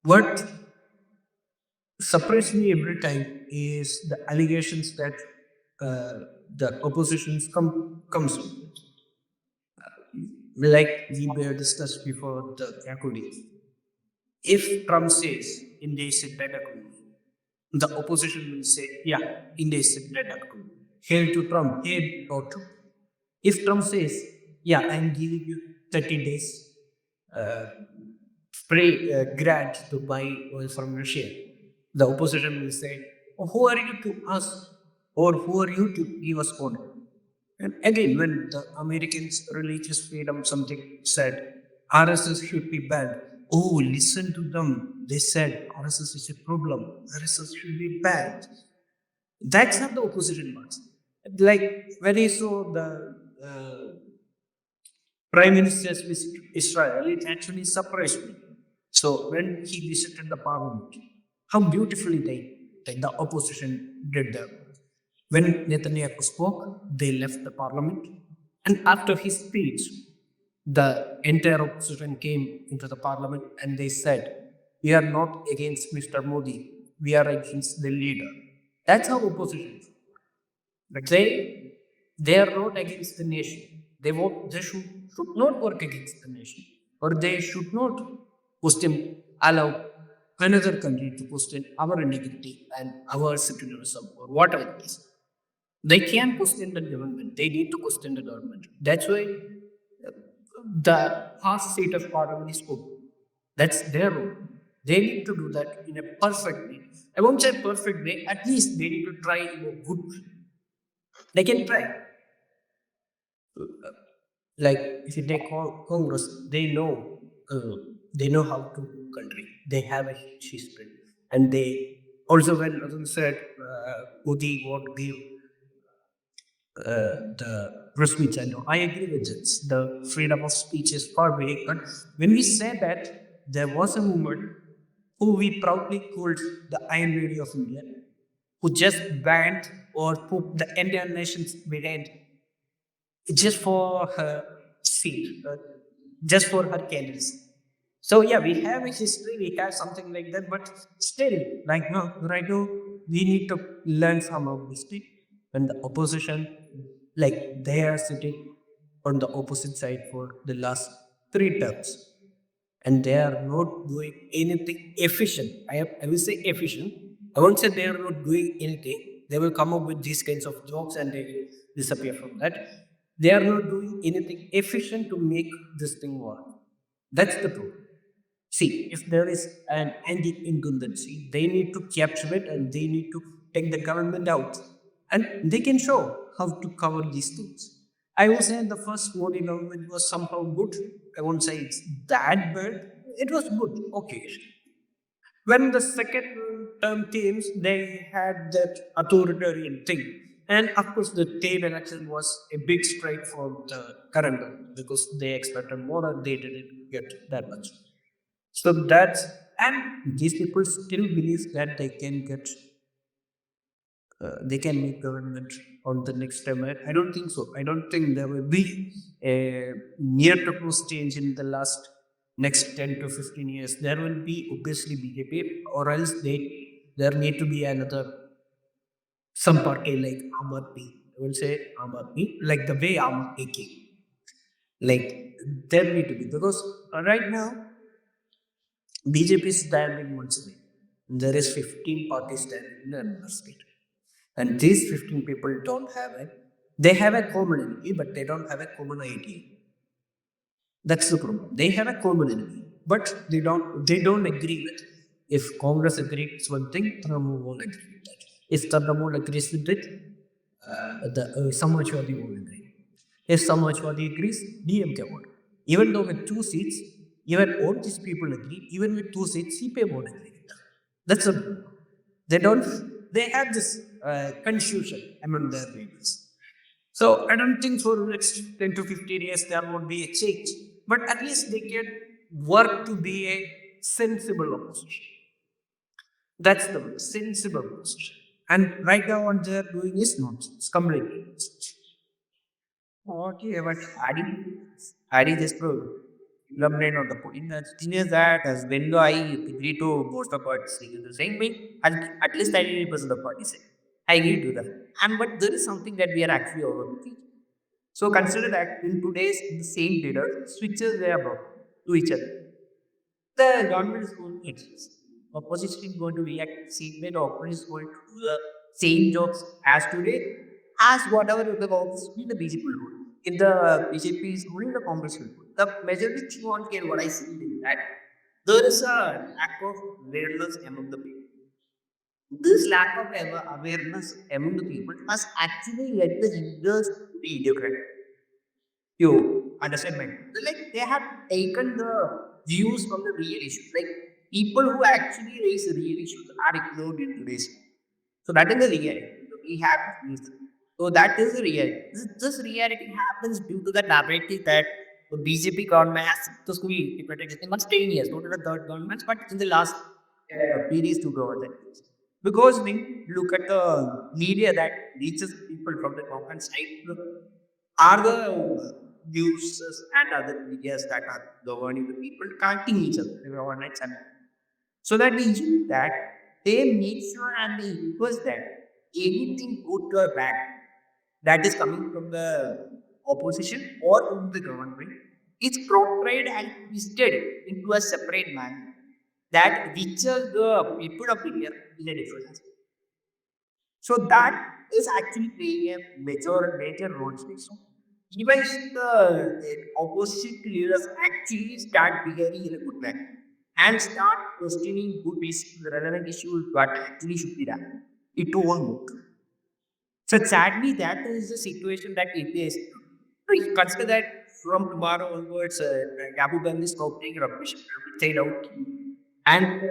what surprised me every time is the allegations that the oppositions comes with. like we were discussed before the calculus. If Trump says India is a dictator, the opposition will say, yeah, India is a dictator. Hail to Trump, hail or Trump. If Trump says, yeah, I'm giving you 30 days free grant to buy oil from Russia, the opposition will say, oh, who are you to us or who are you to give us oil? And again, when the Americans' religious freedom something said RSS should be banned, oh, listen to them. They said RSS is a problem. RSS should be banned. That's not the opposition parts. Like when I saw the prime minister's visit to Israel, it actually surprised me. So when he visited the parliament, how beautifully the opposition did that. When Netanyahu spoke, they left the parliament. And after his speech, the entire opposition came into the parliament and they said, we are not against Mr. Modi, we are against the leader. That's how opposition is. Like they are not against the nation. They should not work against the nation. Or they should not allow another country to question our integrity and our secularism or whatever it is. They can question the government. They need to question the government. That's why the past state of parliament is open. That's their role. They need to do that in a perfect way. I won't say perfect way. At least they need to try in a good way. They can try. Like if you take Congress, they know how to rule country. They have a huge history, and they also when Ratan said Modi won't give the press speech. I know I agree with it. The freedom of speech is far big, but when we say that, there was a movement who we proudly called the Iron Lady of India, who just banned or put the Indian nations behind just for her seat, just for her candidacy. So yeah, we have a history, we have something like that, but still, like no, right now, we need to learn from our history. And the opposition, like they are sitting on the opposite side for the last 3 terms, and they are not doing anything efficient. I will say efficient. I won't say they are not doing anything. They will come up with these kinds of jokes and they will disappear from that. They are not doing anything efficient to make this thing work. That's the truth. See, if there is an anti-incumbency, they need to capture it and they need to take the government out. And they can show how to cover these things. I will say the first Modi government was somehow good. I won't say it's that bad. It was good, okay. When the second term came, they had that authoritarian thing. And of course, the third election was a big strike for the current one because they expected more and they didn't get that much. So that's, and these people still believe that they can make government on the next term. I don't think so. I don't think there will be a near to close change in the last next 10 to 15 years. There will be obviously BJP or else there need to be another some party like Aam Aadmi. I will say Aam Aadmi, like the way Aam Aadmi came. Like there need to be because right now BJP is standing one side. There is 15 parties standing in another state. And these 15 people don't have it. They have a common enemy, but they don't have a common idea. That's the problem. They have a common enemy, but they don't agree with. If Congress agrees one thing, Trinamool won't agree with that. If Trinamool agrees with it, the Samajwadi won't agree. If Samajwadi agrees, DMK won't. Even though with 2 seats, even all these people agree, even with 2 seats, CPM won't agree with that. That's the problem. They don't. They have this confusion among their leaders. So I don't think for the next 10 to 15 years there won't be a change. But at least they can work to be a sensible opposition. That's the word, sensible opposition. And right now what they're doing is nonsense, completely nonsense. Okay, but adding this to elaborate on the point, the thing is that as when do I agree to both the parties saying the same way, at least 90% of the parties say. I agree to that. And but there is something that we are actually overlooking. So consider that in today's the same leader switches their work to each other. The government is going to exist. Opposition is going to react the same way. The opposition is going to do the same jobs as today, as whatever the office in the BJP will do. If the BJP is ruling, the Congress will do. The majority won't care what I see is that there is a lack of awareness among the people. This lack of awareness among the people has actually led the leaders to be idiocratic. You understand, man? Like they have taken the views from the real issues. Like people who actually raise real issues are ignored in today's. So that is the reality. We have to use it. So that is the reality. This reality happens due to the narrative that the BJP government has successfully implemented in last 10 years, not in the third governments, but in the last periods to government. Because when you look at the media that reaches people from the government side, are the news and other medias that are governing the people connecting each other, the government channel. So that means that they make sure and they request that anything good or bad that is coming from the opposition or from the government is portrayed and twisted into a separate manner that reaches the people of India in a different way. So that is actually playing a major role today. So even if the opposition leaders actually start behaving in a good manner and start questioning good issues, relevant issues, what actually should be done, it won't work. So sadly, that is the situation that India is. So you consider that from tomorrow onwards, Abu Gandhi is taking rubbish, say out, and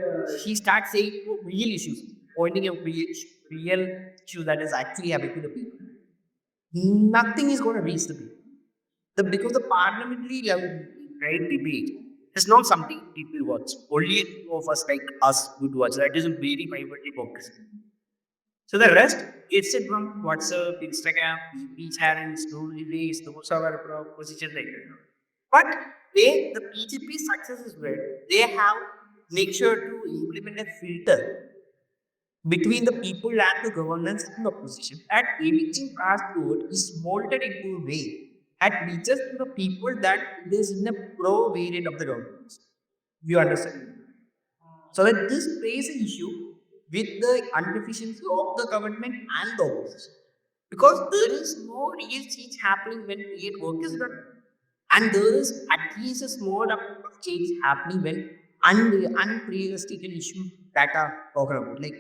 he starts saying real issues, pointing out real issue that is actually affecting the people. Nothing is going to reach the people. Because the parliamentary level right debate is not something people watch. Only a few of us like us would watch. That is a very privately focused. So the rest, it's it from WhatsApp, Instagram, PP channels, stories, those are our position like that. But the PGP success is where they have make sure to implement a filter between the people and the governance and the opposition. That anything passed through it is molded into a way that reaches to the people that it is in a pro variant of the government. You understand? So that this plays an issue with the inefficiency of the government and the opposition. Because there is no real change happening when create work is done. And there is at least a small amount of change happening when unrealistic issues that are talked about. Like,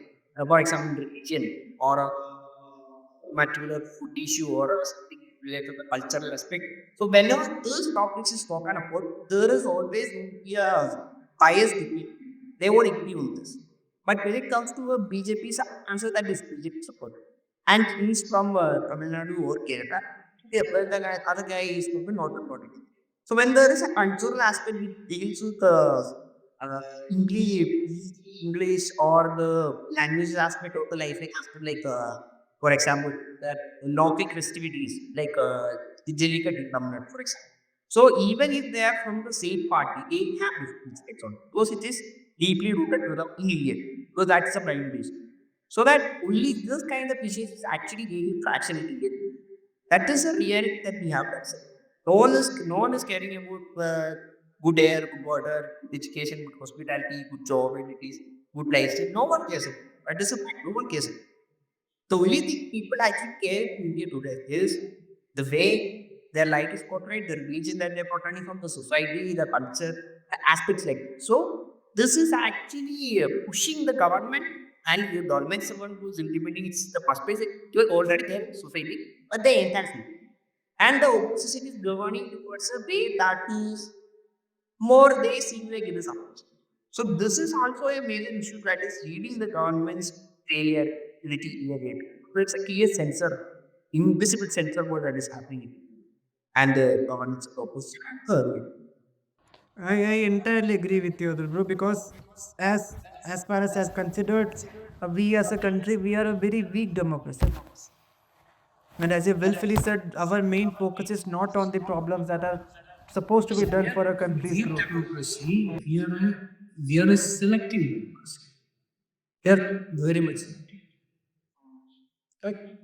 for example, religion or a particular food issue or something related to the cultural aspect. So whenever those topics is spoken about, there is always a bias debate. They won't agree on this. But when it comes to a BJP's answer, that is BJP support. And he's from Tamil Nadu or Kerala. The other guy is from the northern part. So when there is a cultural aspect which deals with English, English or the language aspect of the life, like for example, that Nautic festivities, like the Jallikattu Tamil Nadu, for example. So even if they are from the same party, they have different aspects on it. Because it is deeply rooted to the Indian, because that's the prime base. So that only this kind of issues is actually gaining traction in India. That is a reality that we have to accept. No one is caring about good air, good water, good education, good hospitality, good job, amenities, good lifestyle. No one cares about. That is a fact. No one cares about. The only thing people actually care in India today is the way their life is portrayed, the religion that they're portraying from the society, the culture, the aspects like that. So this is actually pushing the government, and the government is someone who's implementing it's the first place you're already there in society, but the entire field. And the opposition is governing towards a way that is more they seem like it is approach. So this is also a major issue that is leading the government's failure ability again. So it's a clear sensor, invisible sensor what that is happening. And the government's opposition. I entirely agree with you, bro, because as far as I've considered, we as a country, we are a very weak democracy. And as you willfully said, our main focus is not on the problems that are supposed to be done for a country's Weak growth. democracy, we are a selective democracy. We are very much selective. Correct?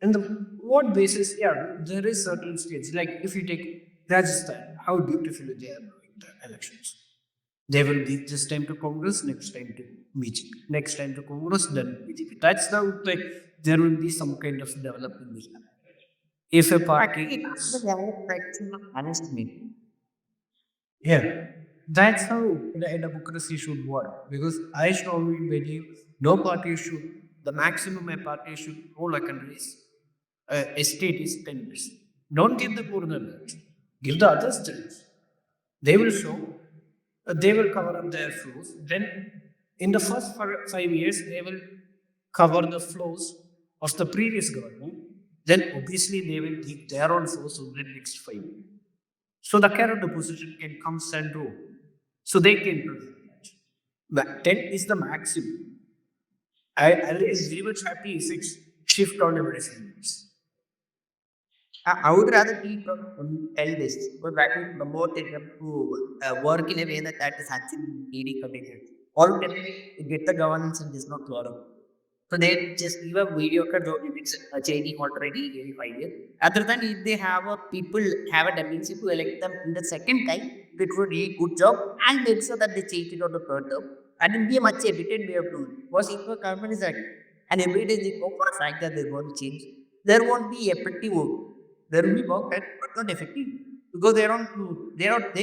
And the what basis? Yeah, there is certain states. Like if you take Rajasthan, how beautifully they are doing the elections. They will be this time to Congress, next time to BJP, next time to Congress, then BJP. That's the way there will be some kind of development. Will happen. If a party, Actually, that's the direction of management. yeah, that's how the democracy should work. Because I strongly believe no party should, the maximum a party should hold a country is a state is 10%. Don't give the poor the rest. Give the others chance. They will show, they will cover up their flaws. Then, in the first 5 years, they will cover the flaws of the previous government. Then, obviously, they will give their own flaws in the next 5 years. So, the current opposition can come and rule. So, they can prevent that. But 10 is the maximum. I think we will try to shift on every 5 years. I would rather people tell this, but that will promote it to work in a way that is actually needy committed. All of them get the governance and does not follow. So they just give a mediocre job if it's changing already every 5 years. Other than if they have a people have a tendency to elect them in the second time, it would be a good job and make sure that they change it on the third term. And it will be a much efficient way of doing it. Because if the government is acting and every day they go for a fact that they're going to change, there won't be effective work. There will be work but not effective because they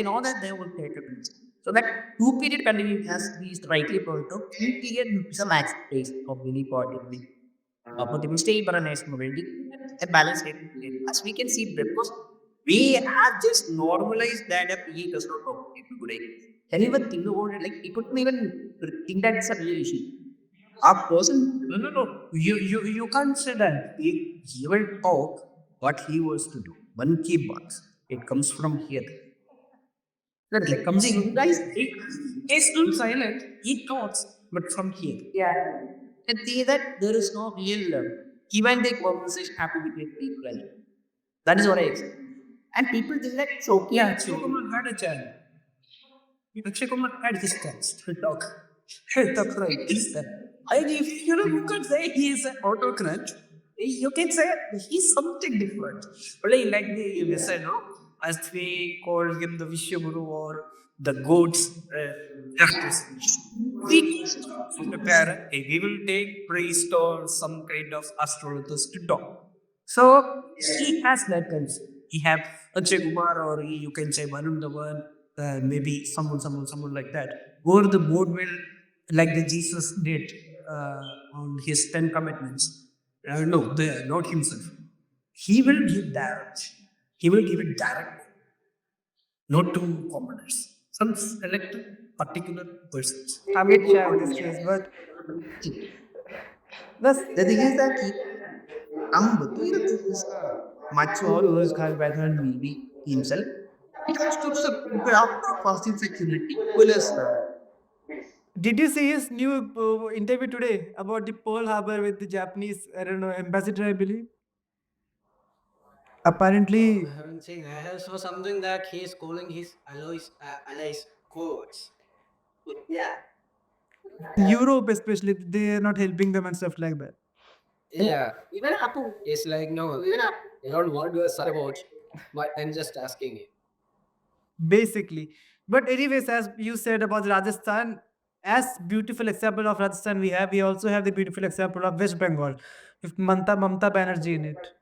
know that they will take a pension. So that 2 period continuity has to be rightly pointed out. 3 period is a max place of any party. But if we stay for a national building, a balance between as we can see because we have just normalized that a PE does not work today. Can you even think about it? Like you couldn't even think that it's a real issue. A person No. You can't say that. He will talk what he wants to do. One key box. It comes from here. that It comes you from guys he's still silent. He talks, but from here. can see that there is no real give and take conversation happening between people. That is what I expect. And people think that it's okay. Yeah, Akshay Kumar had a chance. Akshay Kumar had his chance to talk. Hey, talk right. He's there. You can say he is an autocrat. You can say he's something different. Like we said, no? As we call him the Vishwaguru or the goats justice. We prepare, we will take priest or some kind of astrologers to talk. So he has that concept. He have Akshay Kumar or you can say Varun Dhawan, maybe someone like that. Or the board will, like the Jesus did on his 10 commitments. No, not himself. He will give that. He will give it directly, not to commoners. Some select particular persons. Amit Shah in this case, but that's The thing is that I'm between this mature who's called better than maybe himself. It comes to the after fasting security. Well, as did you see his new interview today about the Pearl Harbor with the Japanese, I don't know, ambassador, I believe? Apparently, I haven't seen. I have saw something that he is calling his allies codes. Yeah. Europe especially, they are not helping them and stuff like that. Yeah. Even Apple is like no. Even I don't want to say about, but I'm just asking you. Basically. But anyways, as you said about Rajasthan, as beautiful example of Rajasthan we also have the beautiful example of West Bengal with Mamta Banerjee in it.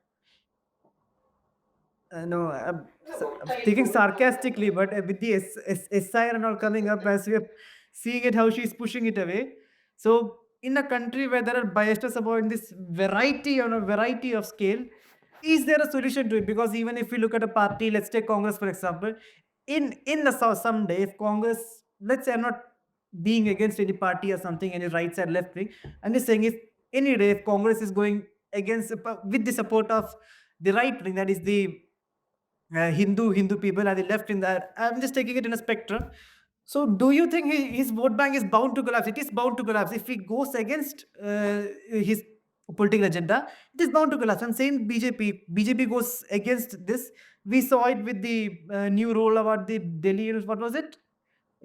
No, I'm speaking sarcastically, but with the SIR and all coming up as we are seeing it, how she's pushing it away. So, in a country where there are biases about this variety on a variety of scale, is there a solution to it? Because even if we look at a party, let's take Congress for example, in the south someday, if Congress, let's say I'm not being against any party or something, any right side, left wing, I'm just saying if any day if Congress is going against with the support of the right wing, that is the Hindu people and the left in that. I'm just taking it in a spectrum. So, do you think his vote bank is bound to collapse? It is bound to collapse if he goes against his political agenda. It is bound to collapse. I'm saying BJP. BJP goes against this. We saw it with the new rule about the Delhi. What was it?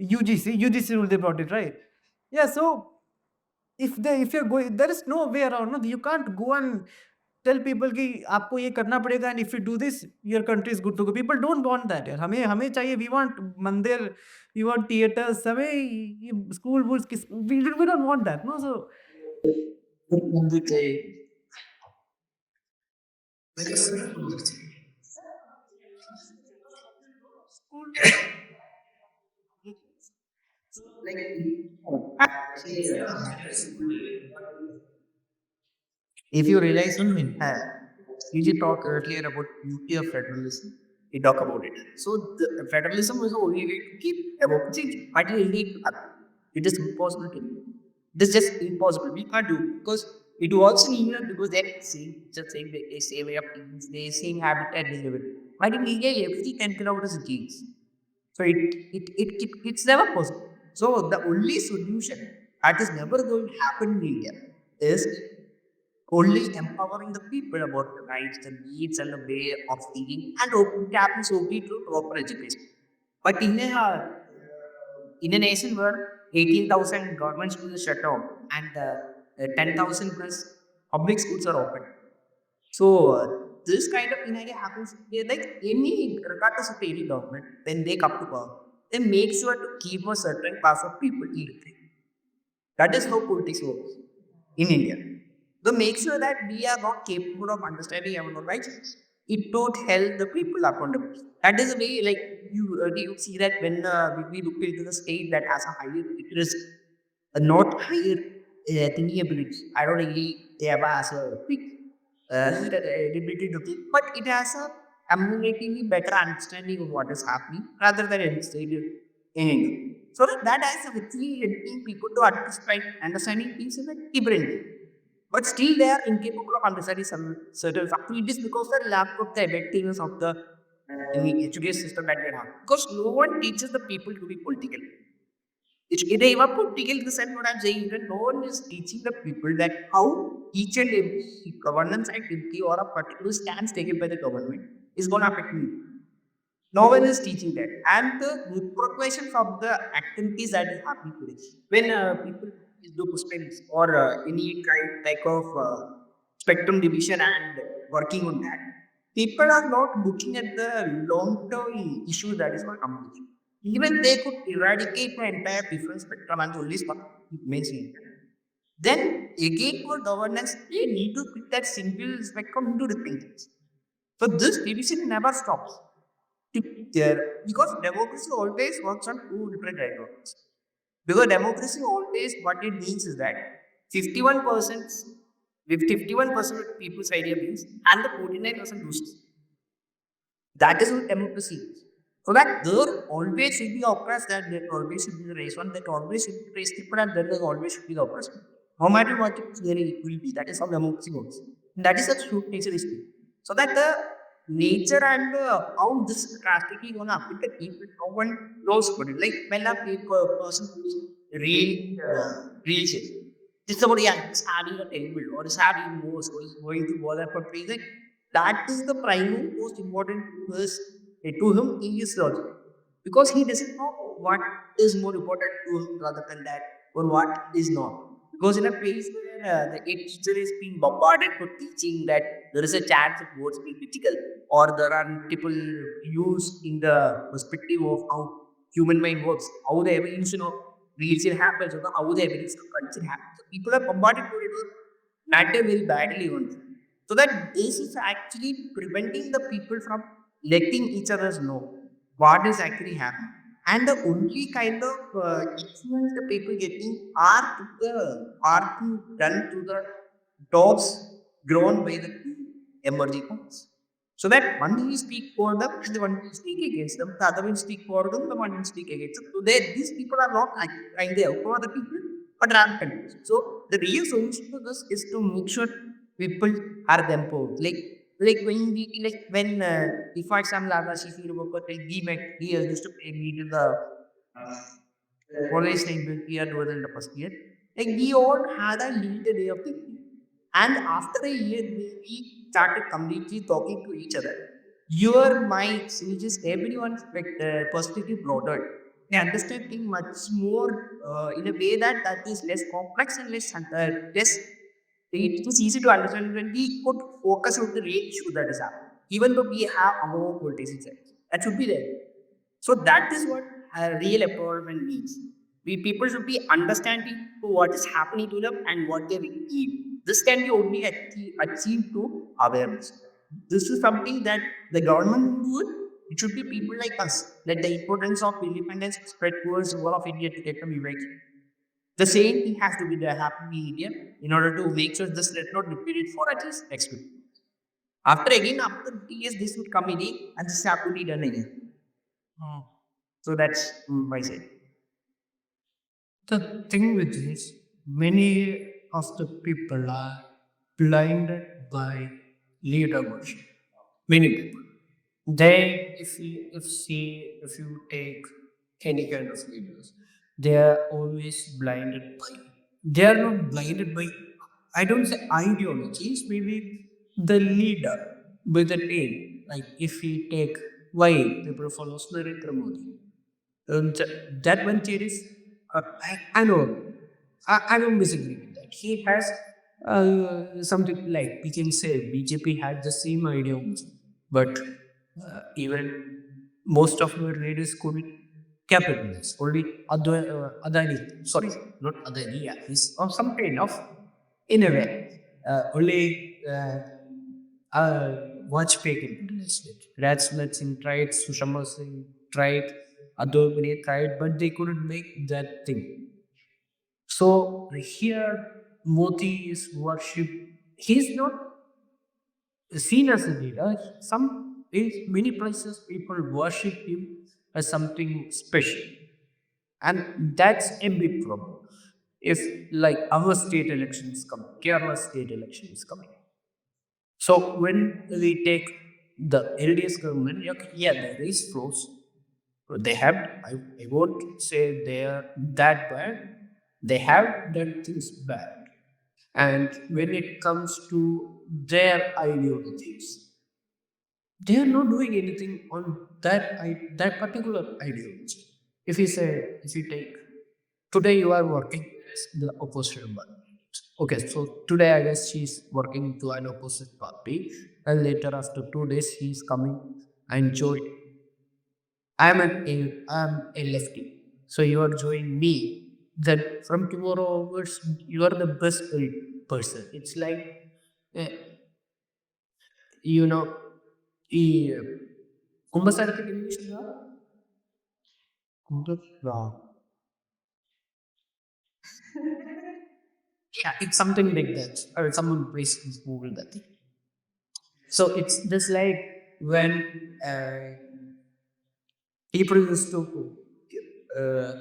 UGC rule they brought it right. Yeah. So if you're going, there is no way around. No, you can't go and tell people कि आपको ये करना पड़ेगा and if you do this your country is good to go. People don't want that यार. हमें चाहिए, we want मंदिर, we want theaters, हमें ये school wools किस we don't want that, no. So If you realize on you talked earlier about beauty of federalism. We talk about it. So the federalism is the only way to keep democracy. But you need to happen. It is impossible to do. It is just impossible. We can't do it because it works in England because they're same way of things, they same habitat they live in. But in India, every 10 kilometers is change. So it's never possible. So the only solution that is never going to happen in India is only empowering the people about the rights, the needs, and the way of thinking, and it happens only through proper education. But in a nation where 18,000 government schools are shut down and 10,000 plus public schools are open, so this kind of scenario happens like any regardless of any government when they come to power, they make sure to keep a certain class of people illiterate. That is how politics works in India. They make sure that we are not capable of understanding our own rights. It don't help the people accountable. That is the way, like you see that when we look into the state that has a higher risk, not higher thinking ability. I don't really have as a quick ability to think, but it has a communicatively better understanding of what is happening rather than understanding anything. So that has actually helping people to understanding things in a different way. But still they are incapable of understanding some certain facts. It is because of the lack of the effectiveness of the education system that we have. Because no one teaches the people to be political. It even political in the sense what I'm saying, that no one is teaching the people that how each and every governance activity or a particular stance taken by the government is going to affect me. No one is teaching that. And the repercussions of the activities that is happening today. When people do Muslims or any kind type of spectrum division and working on that, people are not looking at the long-term issue that is going to come. Even they could eradicate the entire different spectrum and only spot mainstream. Then again for governance, they need to put that single spectrum into different things. So this division never stops there because democracy always works on two different diagrams. Because democracy always what it means is that 51% with 51% of people's idea means and the 49% loses. That is what democracy is. So that there always should be oppressed and there always should be the race one, that always should be the race people and then there always should be the oppressed. No matter what it will be, that is how democracy works. And that is how true nature is. So that the nature and how this drastically gonna affect the people, no one knows about it. Like when a person who's really religious, this somebody is having a temple or is having most or is going to bother for praising, that is the primary most important to him in his logic. Because he doesn't know what is more important to him rather than that or what is not. Because in a place where the teacher is being bombarded for teaching that there is a chance of words being critical or there are multiple views in the perspective of how human mind works, how the evolution of religion happens, or how the evolution of culture happens. So people are bombarded with it matter very badly on that. So that this is actually preventing the people from letting each others know what is actually happening. And the only kind of influence the people getting are to done to the dogs grown by the two emerging ones. So that one will speak for them and the one will speak against them, the other will speak for them, the one will speak against them. So these people are not trying to help other people, but rather confused. So the real solution to this is to make sure people are empowered. Like when we when if for example Akash, if you remember like we met, he used to play me to the college time when we are doing in the first year. Like we all had a limited way of thinking. And after a year, we started completely talking to each other. Your minds, which is everyone's perspective broader. They understand things much more in a way that is less complex and less it is easy to understand when we could focus on the real issue that is happening, even though we have our own politics inside. That should be there. So that is what real empowerment means. We people should be understanding to what is happening to them and what they will need. This can be only achieved through awareness. This is something that the government will do it. It should be people like us. Let the importance of independence spread towards the whole of India to take them erased. The same thing has to be there happen in India in order to make sure this does not repeat it for at least next week. After 50 years, this would come in and this have to be done again. So that's my say. The thing with this, many of the people are blinded by leader worship. Many people. They, if you take any kind of leaders, they are always blinded by. They are not blinded by. I don't say ideologies. Maybe the leader with the name. Like if we take why people follow Narendra Modi, and that one theories, I know, I don't disagree with that. He has something like we can say BJP had the same ideology, but even most of our leaders couldn't capitalize. Only Adani, sorry, not Adani, yeah, he's of some kind of, in a way, only Vajpayee capitalized it. Rajnath Singh tried, Sushma Singh tried, Adobani tried, but they couldn't make that thing. So here, Modi is worship. He's not seen as a leader. Some in many places people worship him as something special, and that's a big problem. If like our state elections come, Kerala state election is coming. So when we take the LDS government, yeah, there is flaws. They have, I won't say they are that bad. They have done things bad. And when it comes to their ideologies, they are not doing anything on that particular ideology. If you say, if you take today you are working as the opposition party. Okay, so today I guess she's working to an opposite party, and later after 2 days she's coming and join. I'm a lefty. So you are joining me. Then from tomorrow onwards, you are the best person. It's like, uh, you know, ഈ കുമ്പസാരത്തിന്റെ English എന്താ? Yeah, it's something like that. Or someone please Google that thing. So it's just like when people used to uh,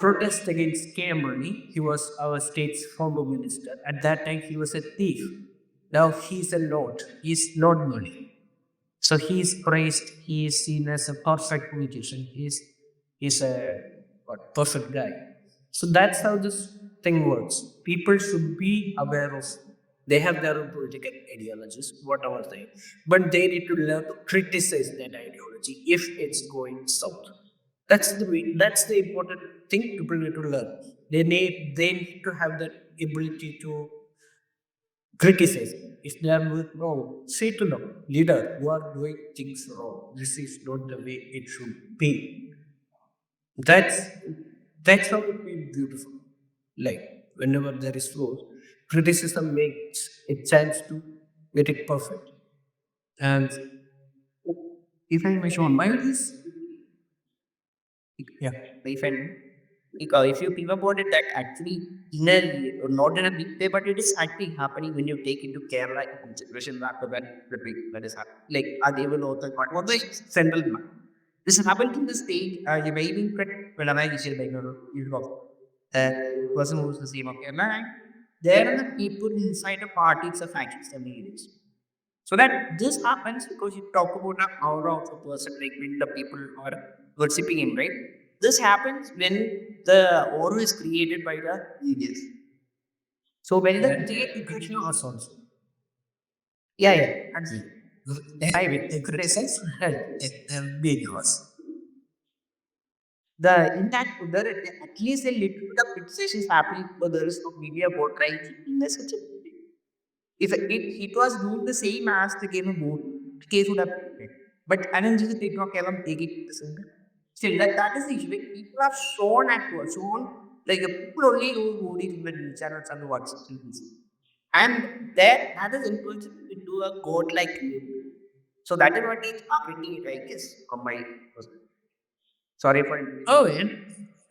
protest against Cameron. He was our state's former minister. At that time, he was a thief. Now he's a lord. He's Lord Money. So he's praised. He is seen as a perfect politician. He's a perfect guy. So that's how this thing works. People should be aware of. They have their own political ideologies, whatever they, but they need to learn to criticize that ideology if it's going south. That's the important thing people need to learn. They need to have that ability to criticize. If they are doing wrong, say to them, leader, you are doing things wrong. This is not the way it should be. That's that's how it be beautiful. Like whenever there is flaws, criticism makes a chance to get it perfect. And if I may show on my this, yeah. If and if you think about it, that actually in a not in a big way, but it is actually happening when you take into Kerala in consideration after that is happening. Like Adeval author, what the central bank. This happened in the state. You may even correct when I issue like you know, person who's the same of Kerala. And there are the people inside the party, it's a faction, it's a leaders. So that this happens because you talk about the aura of a person, like when the people are worshipping him, right? This happens when the aura is created by the leaders. So when the They Krishna us also. yeah, that's it. I will criticize being us. The in that there at least a little bit of criticism is happening, but there is no media portraying in the such a way. If it was doing the same as the game of board, the case would have been. But Anand did not ever take it the same. Still, that is the issue. Like, people have shown actors, shown like people only know Modi in the channels and what's and that is influenced into a god like creativity. So that is what is marketing, I guess, from my perspective. Sorry for Oh,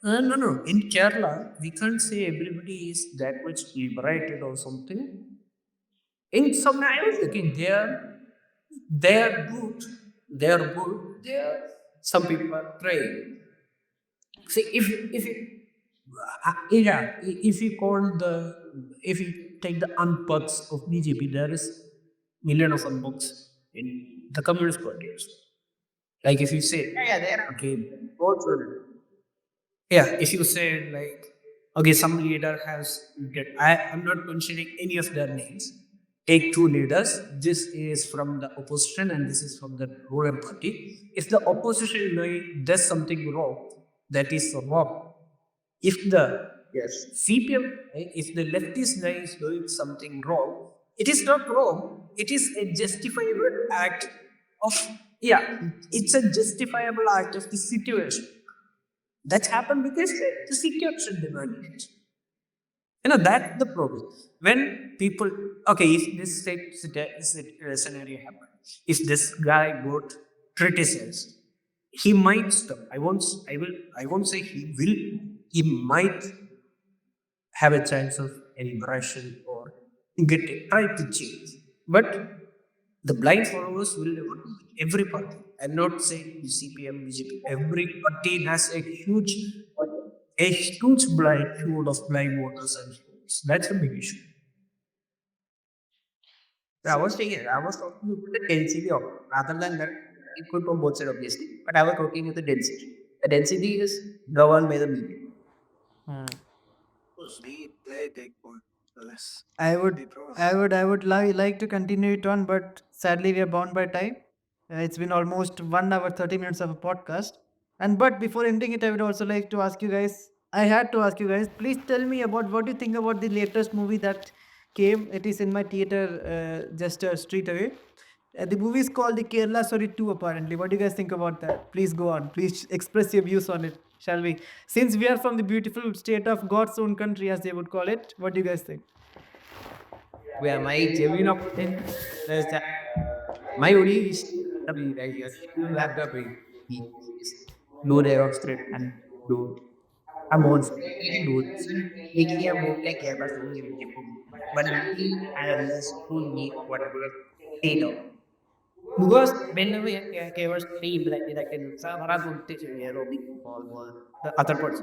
no, no. In Kerala, we can't say everybody is that much liberated or something. In some areas, again, they are good. They are good. They are, some people are trying. See, if you, yeah, if you call the, if you take the unputs of BJP, there is million of unputs in the Communist Party also. Like if you say, yeah, there are okay, both. yeah, if you say like, okay, some leader has, I'm not mentioning any of their names. Take two leaders. This is from the opposition and this is from the ruling party. If the opposition does something wrong, that is wrong. If the Yes. CPM, if the leftist guy is doing something wrong, it is not wrong. It is a justifiable act of, yeah, it's a justifiable act of the situation. That's happened because the situation demanded it. That's the problem. When people, okay, if this scenario happened, if this guy got criticized, he might stop. I won't say he will. He might have a chance of liberation or try to change. But the blind followers will never do it. Every party. I'm not saying CPM, BJP. Every party has a huge blind pool of blind voters and voters. That's a big issue. I was talking about the density of rather than that it could from both sides obviously. But I was talking with the density. The density is governed by the media. Like to continue it on, but sadly we are bound by time. It's been almost 1 hour 30 minutes of a podcast. And but before ending it, I would also like to ask you guys. I had to ask you guys. Please tell me about what you think about the latest movie that came. It is in my theater, just a street away. The movie is called the Kerala Story 2, apparently. What do you guys think about that? Please go on. Please express your views on it, shall we? Since we are from the beautiful state of God's own country, as they would call it, what do you guys think? Where my genuine opinion is that my only is the be like yes, you have the be do their own script and do a more do this. Making a more like a person but we and others who need whatever data. Because whenever cables stream like in Samara or the other parts,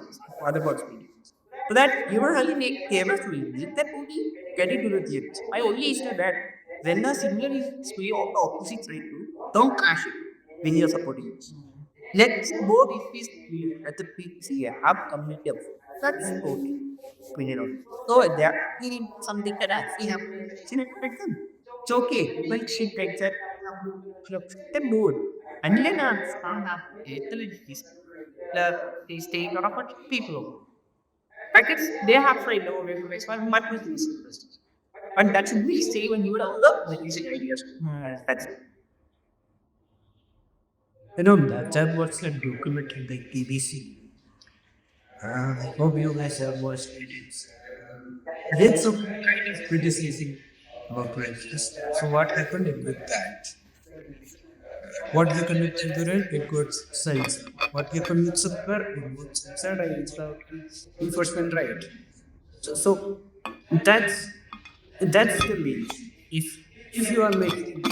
so that you are really make cables to need that only get it to the theaters. I only is that when the signal is way of the opposite side to don't crash it when you're supporting it. Let's both if is clear at the PC have community of that's okay. Opinion on. So there is something that actually happened in it like them. It's okay. People should take that them do it. And then some have intelligence. They stay a lot of people. Like it's they have friend over information, but with this interest. And that should be say when you would have the music ideas. That's it. That was a documentary by BBC. I hope you guys have watched it. It's some kind of criticizing about prejudice. So what happened with that? What you commit children, it got censored. What you commit somewhere, it got censored, and it's the enforcement right. So that's the main issue. If you are making,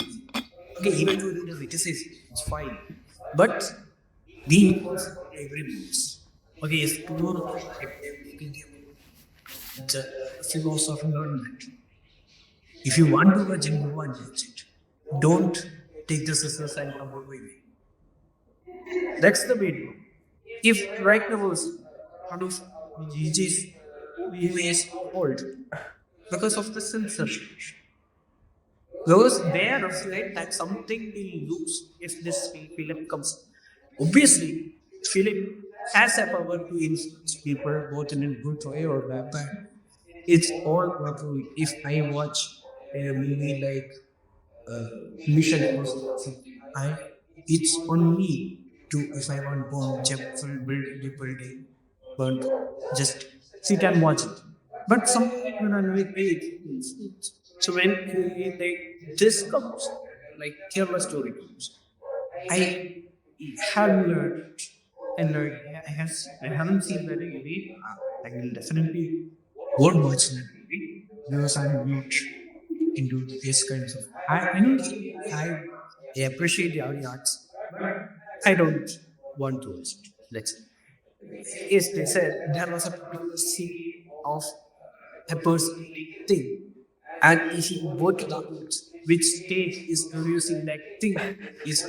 okay, even though the criticism, it's fine, but be responsible for every moves. Okay, if tomorrow it's a philosophy on that. If you want to watch it, go and watch it. Don't take the scissors and come out with it. That's the main problem. If right now was out of GG's US old because of the censorship. Because they are afraid that something will lose if this film comes. Obviously, film has a power to influence people both in a good way or bad way. It's all about if I watch a movie like Mission Impossible or something, it's on me to, if I want bomb jump full building, but just sit and watch it. But something when I'm with it. So when like this comes, like Kerala story comes, I have learned and learned. I haven't seen that movie. I will definitely won't watch that movie because I'm not into these kinds of. I know I appreciate the arts, but I don't want to watch it. Let's say. Yes, they said there was a particular scene of a person thing, and if you work it out, which state is producing that thing is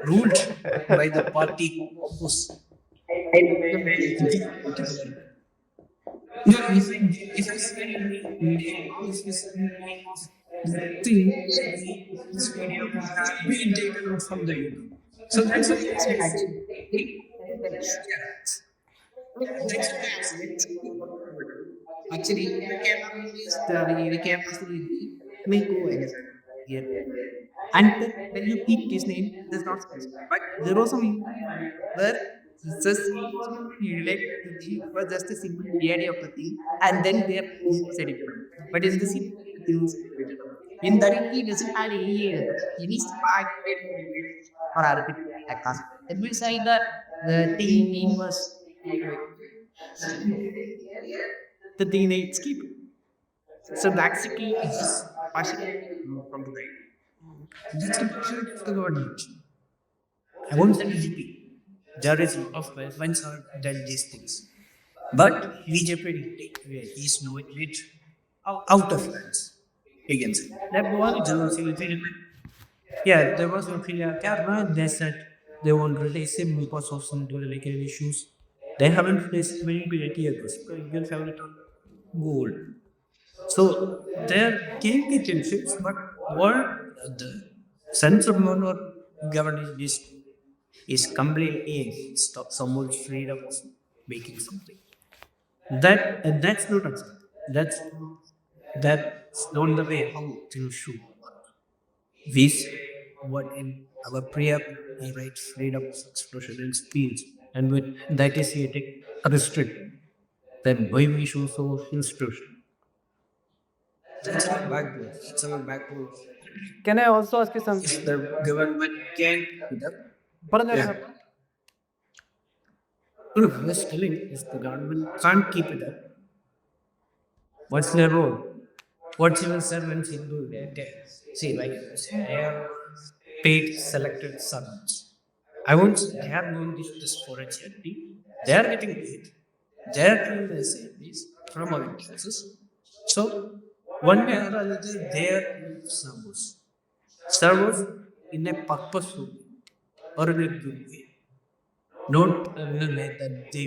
ruled by the party who's the particular. No, if I say name of his name of the thing, this video has been taken out from the YouTube. So that's why I say actually, that's why I say Actually, the Kerala movies, the Kerala story may go as here. And then when you keep his name, there's not space. But there was a movie where the scene was not related to the thing, it was just a simple reality of the thing, and then their thing was edited. But it's the simple things related of the thing. In that he doesn't have any spark or Arabic actors. That means like the thing name was the teenage skip. So that's the key partiality from the brain. that's the partiality of the government. I won't say BJP. There is of once are done these things. But BJP is doing it out of hands against it. That was yeah, there was no clear karma. They said they won't release him because of some legal issues. They haven't released him in 8 years. Eagles have it on gold. So there can be tensions, but what the central moral government is completely against of someone's freedom of making something. That's not acceptable. That's not the way how things should work. We say what in our prayer we write freedom of expression and speech, and when that is yet restricted, then why we should so institution? That's our backbone. That's our backbone. Can I also ask you If something? the government can do that, yeah. No, I'm just telling if the government can't keep it up, what's their role? What civil servants do? See, like they are paid selected servants. I won't say they are doing this for a charity. They are getting paid. They are doing the service from our taxes. So one way or another, they are servers. Servers in a purposeful or in a good way, not in a way that they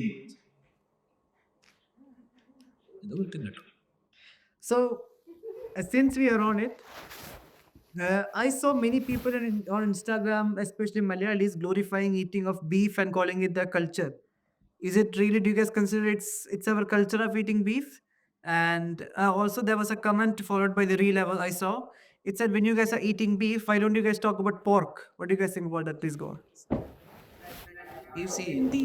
want. ഇത് So, since we are on it, I saw many people on Instagram, especially Malayalis, glorifying eating of beef and calling it their culture. Is it really? Do you guys consider it's our culture of eating beef? And also, there was a comment followed by the reel I saw. It said, "When you guys are eating beef, why don't you guys talk about pork?" What do you guys think about that? Please go on. You see, the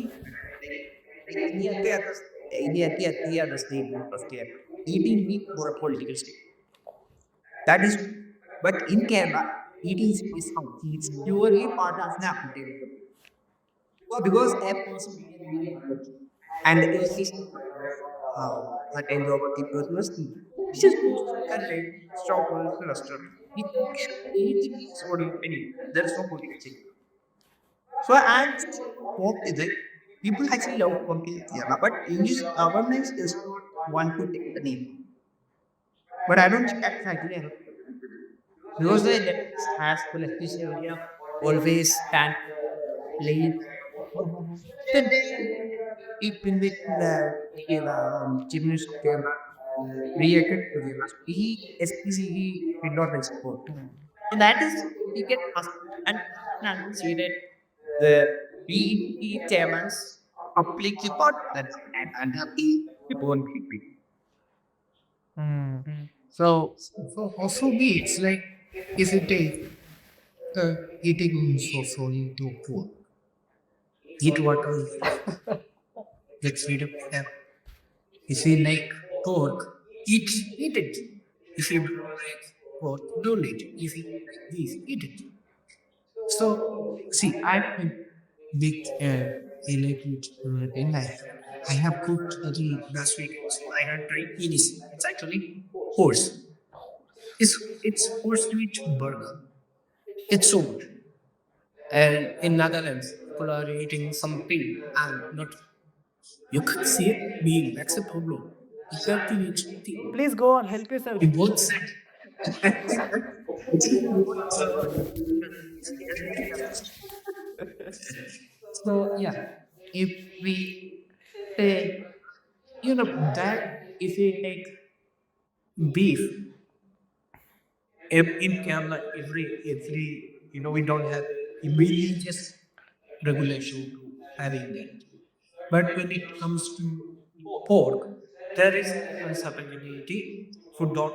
other statement was clear. Eating meat for a political statement. That is, but in Kerala, eating is something. It's purely part of an appetite. Because a person and if he's certain property person, this is correct, strong cholesterol. It anything is what you any. There's no politics. So and pork is it. People actually love pork in Kerala, but English government does not want to take the name. But I don't think that's actually enough. Because the elections has political area always stand late. Then people with the gymnast reacted to the he especially did not support. And that is he get asked and see that the PEP chairman's public report that and he won't keep it. So For me, it's like if you take eating so into pork, eat whatever you like. That's freedom I have. If you like pork, eat it. If you don't like pork, don't eat it. If you like beef, eat it. So, see, I'm a big elected thing. I have cooked last week. I had tried Guinness. It's actually horse. It's horse meat burger. It's so good. And in Netherlands, people are eating something and not. You can see it being acceptable. You have to eat something. please go on, help yourself. We both said. So yeah, if we say that if we take beef in Kerala, every we don't have religious regulation to having that. But when it comes to pork, there is responsibility for don't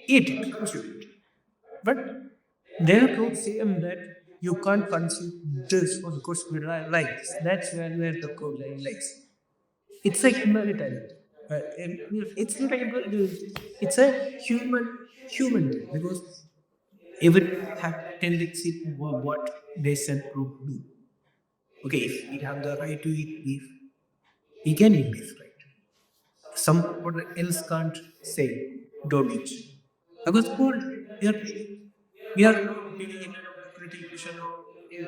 eat it, consume it. But they are not saying that you can't consume this one because we like this. That's where the line lies. It's a humanitarian. It's not able it's a human thing because everyone have tendency to do what they said to do. Okay, if we have the right to eat beef, we can eat beef, right? Someone else can't say don't eat. Because we are not living in a democratic nation or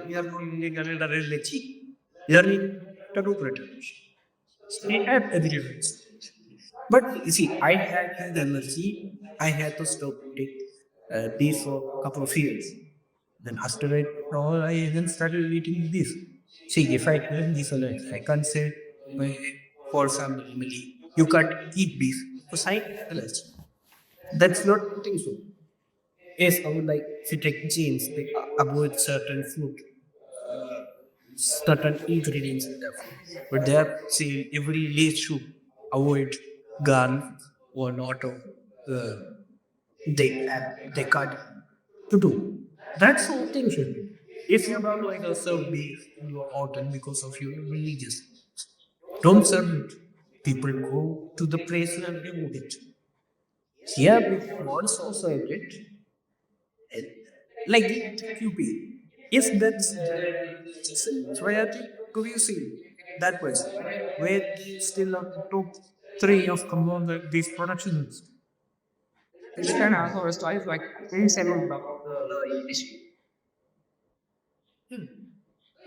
we are not living in a religion. We are in a democratic nation. So we have every rights. But you see, I had allergy. I had to stop eating beef for a couple of years. Then after it, all I then started eating beef. See, if I eat beef alone, I can't say my whole family, you can't eat beef because I have allergy. That's not thing so. Yes, I would like to take genes, they avoid certain food, certain ingredients in their food. But they are saying every day should avoid garlic or not uh, they can't to do. That's the whole thing should be. If you don't like to serve beef in your hotel because of your religious, don't serve it. People go to the place and they eat it. Here people once also eat it. Like QP. If that's where do you see that person? Where they still are the top three of among these productions. It's kind of also a story like very similar about the industry.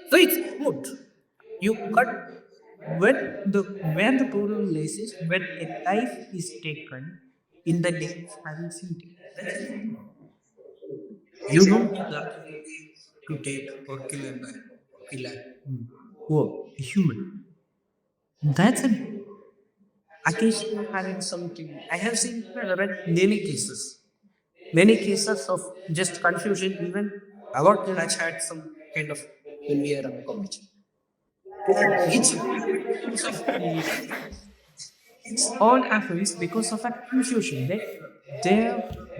So it's good. You cut when the problem lies is when a life is taken in the name of having something. That's it. You don't need that to take or kill a man or kill a a human. That's a occasionally having something. I have seen read many cases of just confusion. Even our church had some kind of failure and commission. It's it's all happens because of a confusion. They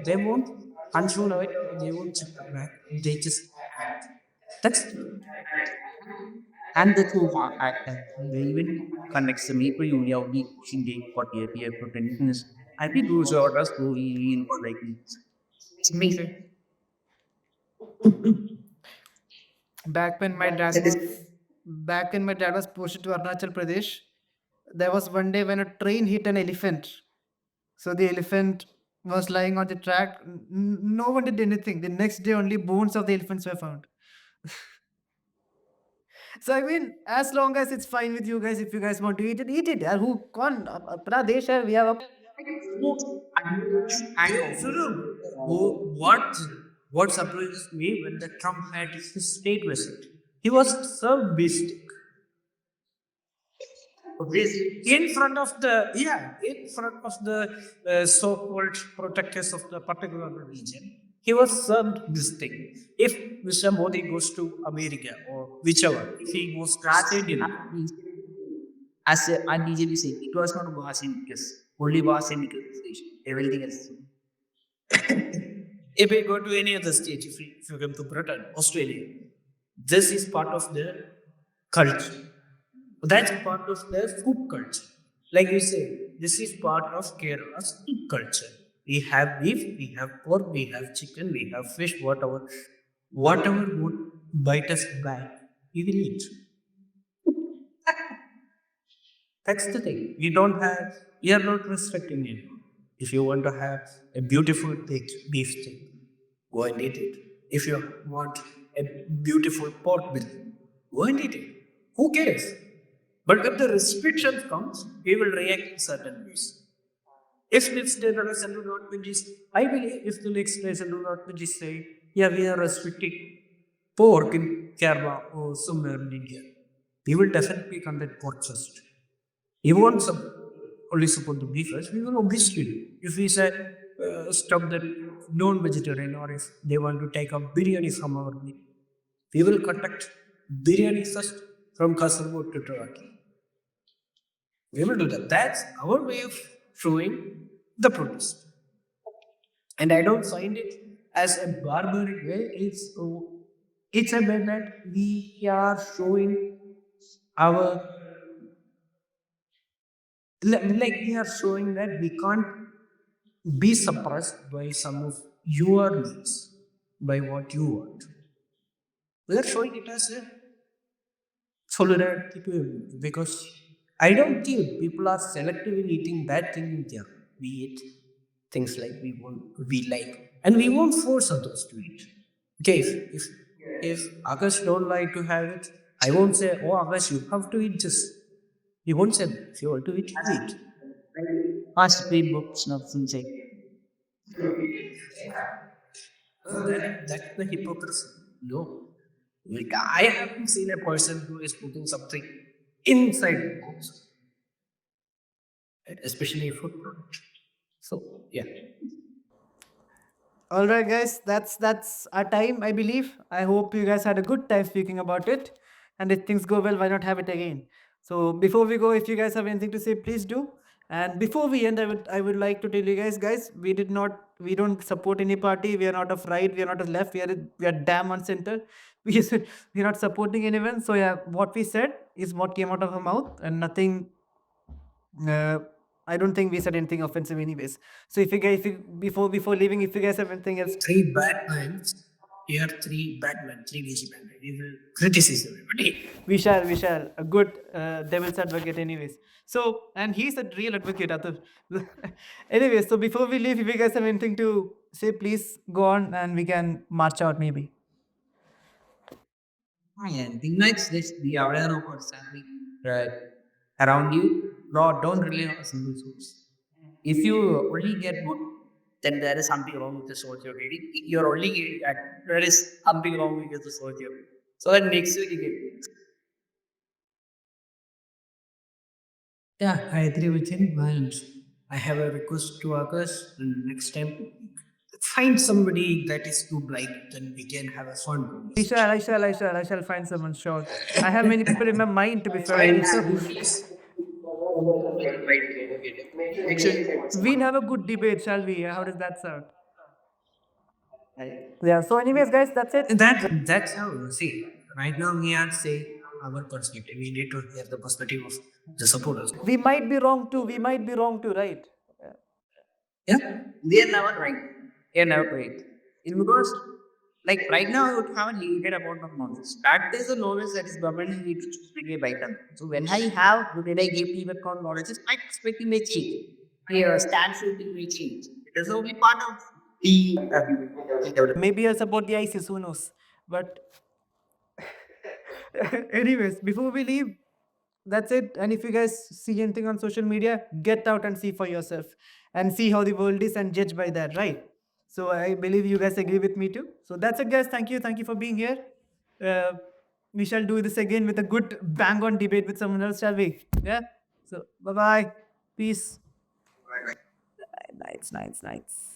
they won't control it. They won't check the back. They just act. That's And the two they even connects the maple union of the Shindig for the appear protagonist. I think those are us who we like it's amazing. Back when my dad That is was back when my dad was posted to Arunachal Pradesh, there was one day when a train hit an elephant. So the elephant was lying on the track. No one did anything. The next day, only bones of the elephants were found. So I mean, as long as it's fine with you guys, if you guys want to eat it, eat it. यार, who कौन अपना देश है, we have a so what surprises me when the Trump had his state visit, he was served beefsteak. In front of the in front of the so-called protectors of the particular religion, he was served this thing. If Mr. Modi goes to America or whichever, if he goes to that's stay in as unusually saying it was not a Brazil because only was in legalization. Everything else. If I go to any other state, if you come to Britain, Australia, this is part of their culture. That's part of their food culture. Like you say, this is part of Kerala's food culture. We have beef, we have pork, we have chicken, we have fish, whatever would bite us back, we will eat. That's the thing. We are not restricting anyone. If you want to have a beautiful beef steak, go and eat it. If you want a beautiful pork belly, go and eat it. Who cares? But if the restriction comes, we will react in certain ways. If next day the central government is, I believe if the next day central government is saying, yeah, we are restricting pork in Kerala or somewhere in India, we will definitely conduct pork first. You won't only support the beef first, we will obviously do. If we say stop the non-vegetarian or if they want to take up biryani from our meat, we will conduct biryani first from Kasaragod to Turkey. We will do that. That's our way of showing the protest. And I don't find it as a barbaric way. It's a way that we are showing our like we are showing that we can't be suppressed by some of your needs, by what you want. We are showing it as a solidarity to everyone because I don't think people are selectively eating bad things in there. We eat things like we like, and we won't force others to eat. Okay, if Akash don't like to have it, I won't say, oh Akash, you have to eat this. You won't say that. If you want to eat, you eat. Must be books, nothing say. That's the hypocrisy. No. Like I haven't seen a person who is putting something inside the box, especially a food product. So yeah. All right, guys, that's our time, I believe. I hope you guys had a good time speaking about it. And if things go well, why not have it again? So before we go, if you guys have anything to say, please do. And before we end, I would like to tell you guys, we don't support any party. We are not of right, we are not of left. We are damn on center. We're not supporting anyone. So yeah, what we said is what came out of our mouth, and nothing. Uh, I don't think we said anything offensive, anyways. So if you before leaving, if you guys have anything else, Three Batmans. Here, three Batman, three DC Batman. We will criticize everybody. we shall a good devil's advocate, anyways. So and he's a real advocate, Atul. Anyways, so before we leave, if you guys have anything to say, please go on and we can march out, maybe. And thing like this, be aware of what's happening right around you. Don't rely on a single source. If you only get one, then there is something wrong with the source you're reading. If you're only getting that, there is something wrong with the source you're reading. So then next week you get. Yeah, I agree with him. And I have a request to Akash. And next time, find somebody that is too bright, then we can have a fun. I shall find someone, sure. I have many people in my mind, to be fair. So we'll have a good debate, shall we? How does that sound? Yeah. So, anyways, guys, that's it. That's how, see, right now we are saying our perspective. We need to hear the perspective of the supporters. We might be wrong too. We might be wrong too, right? Yeah. We are never right. We are never right. It's because, like right now, I would have a limited amount of knowledge. That is the knowledge that is permanently need to choose between by them. So when I have, when I give people con knowledge, my perspective may change. My stance may change. It is only part of the development. Maybe I'll support the ISIS, who knows? But, anyways, before we leave, that's it. And if you guys see anything on social media, get out and see for yourself and see how the world is and judge by that, right? So I believe you guys agree with me too. So that's it, guys. Thank you. Thank you for being here. Uh, we shall do this again with a good bang on debate with someone else, shall we? Yeah. So bye bye. Peace. Nice, nice, nice.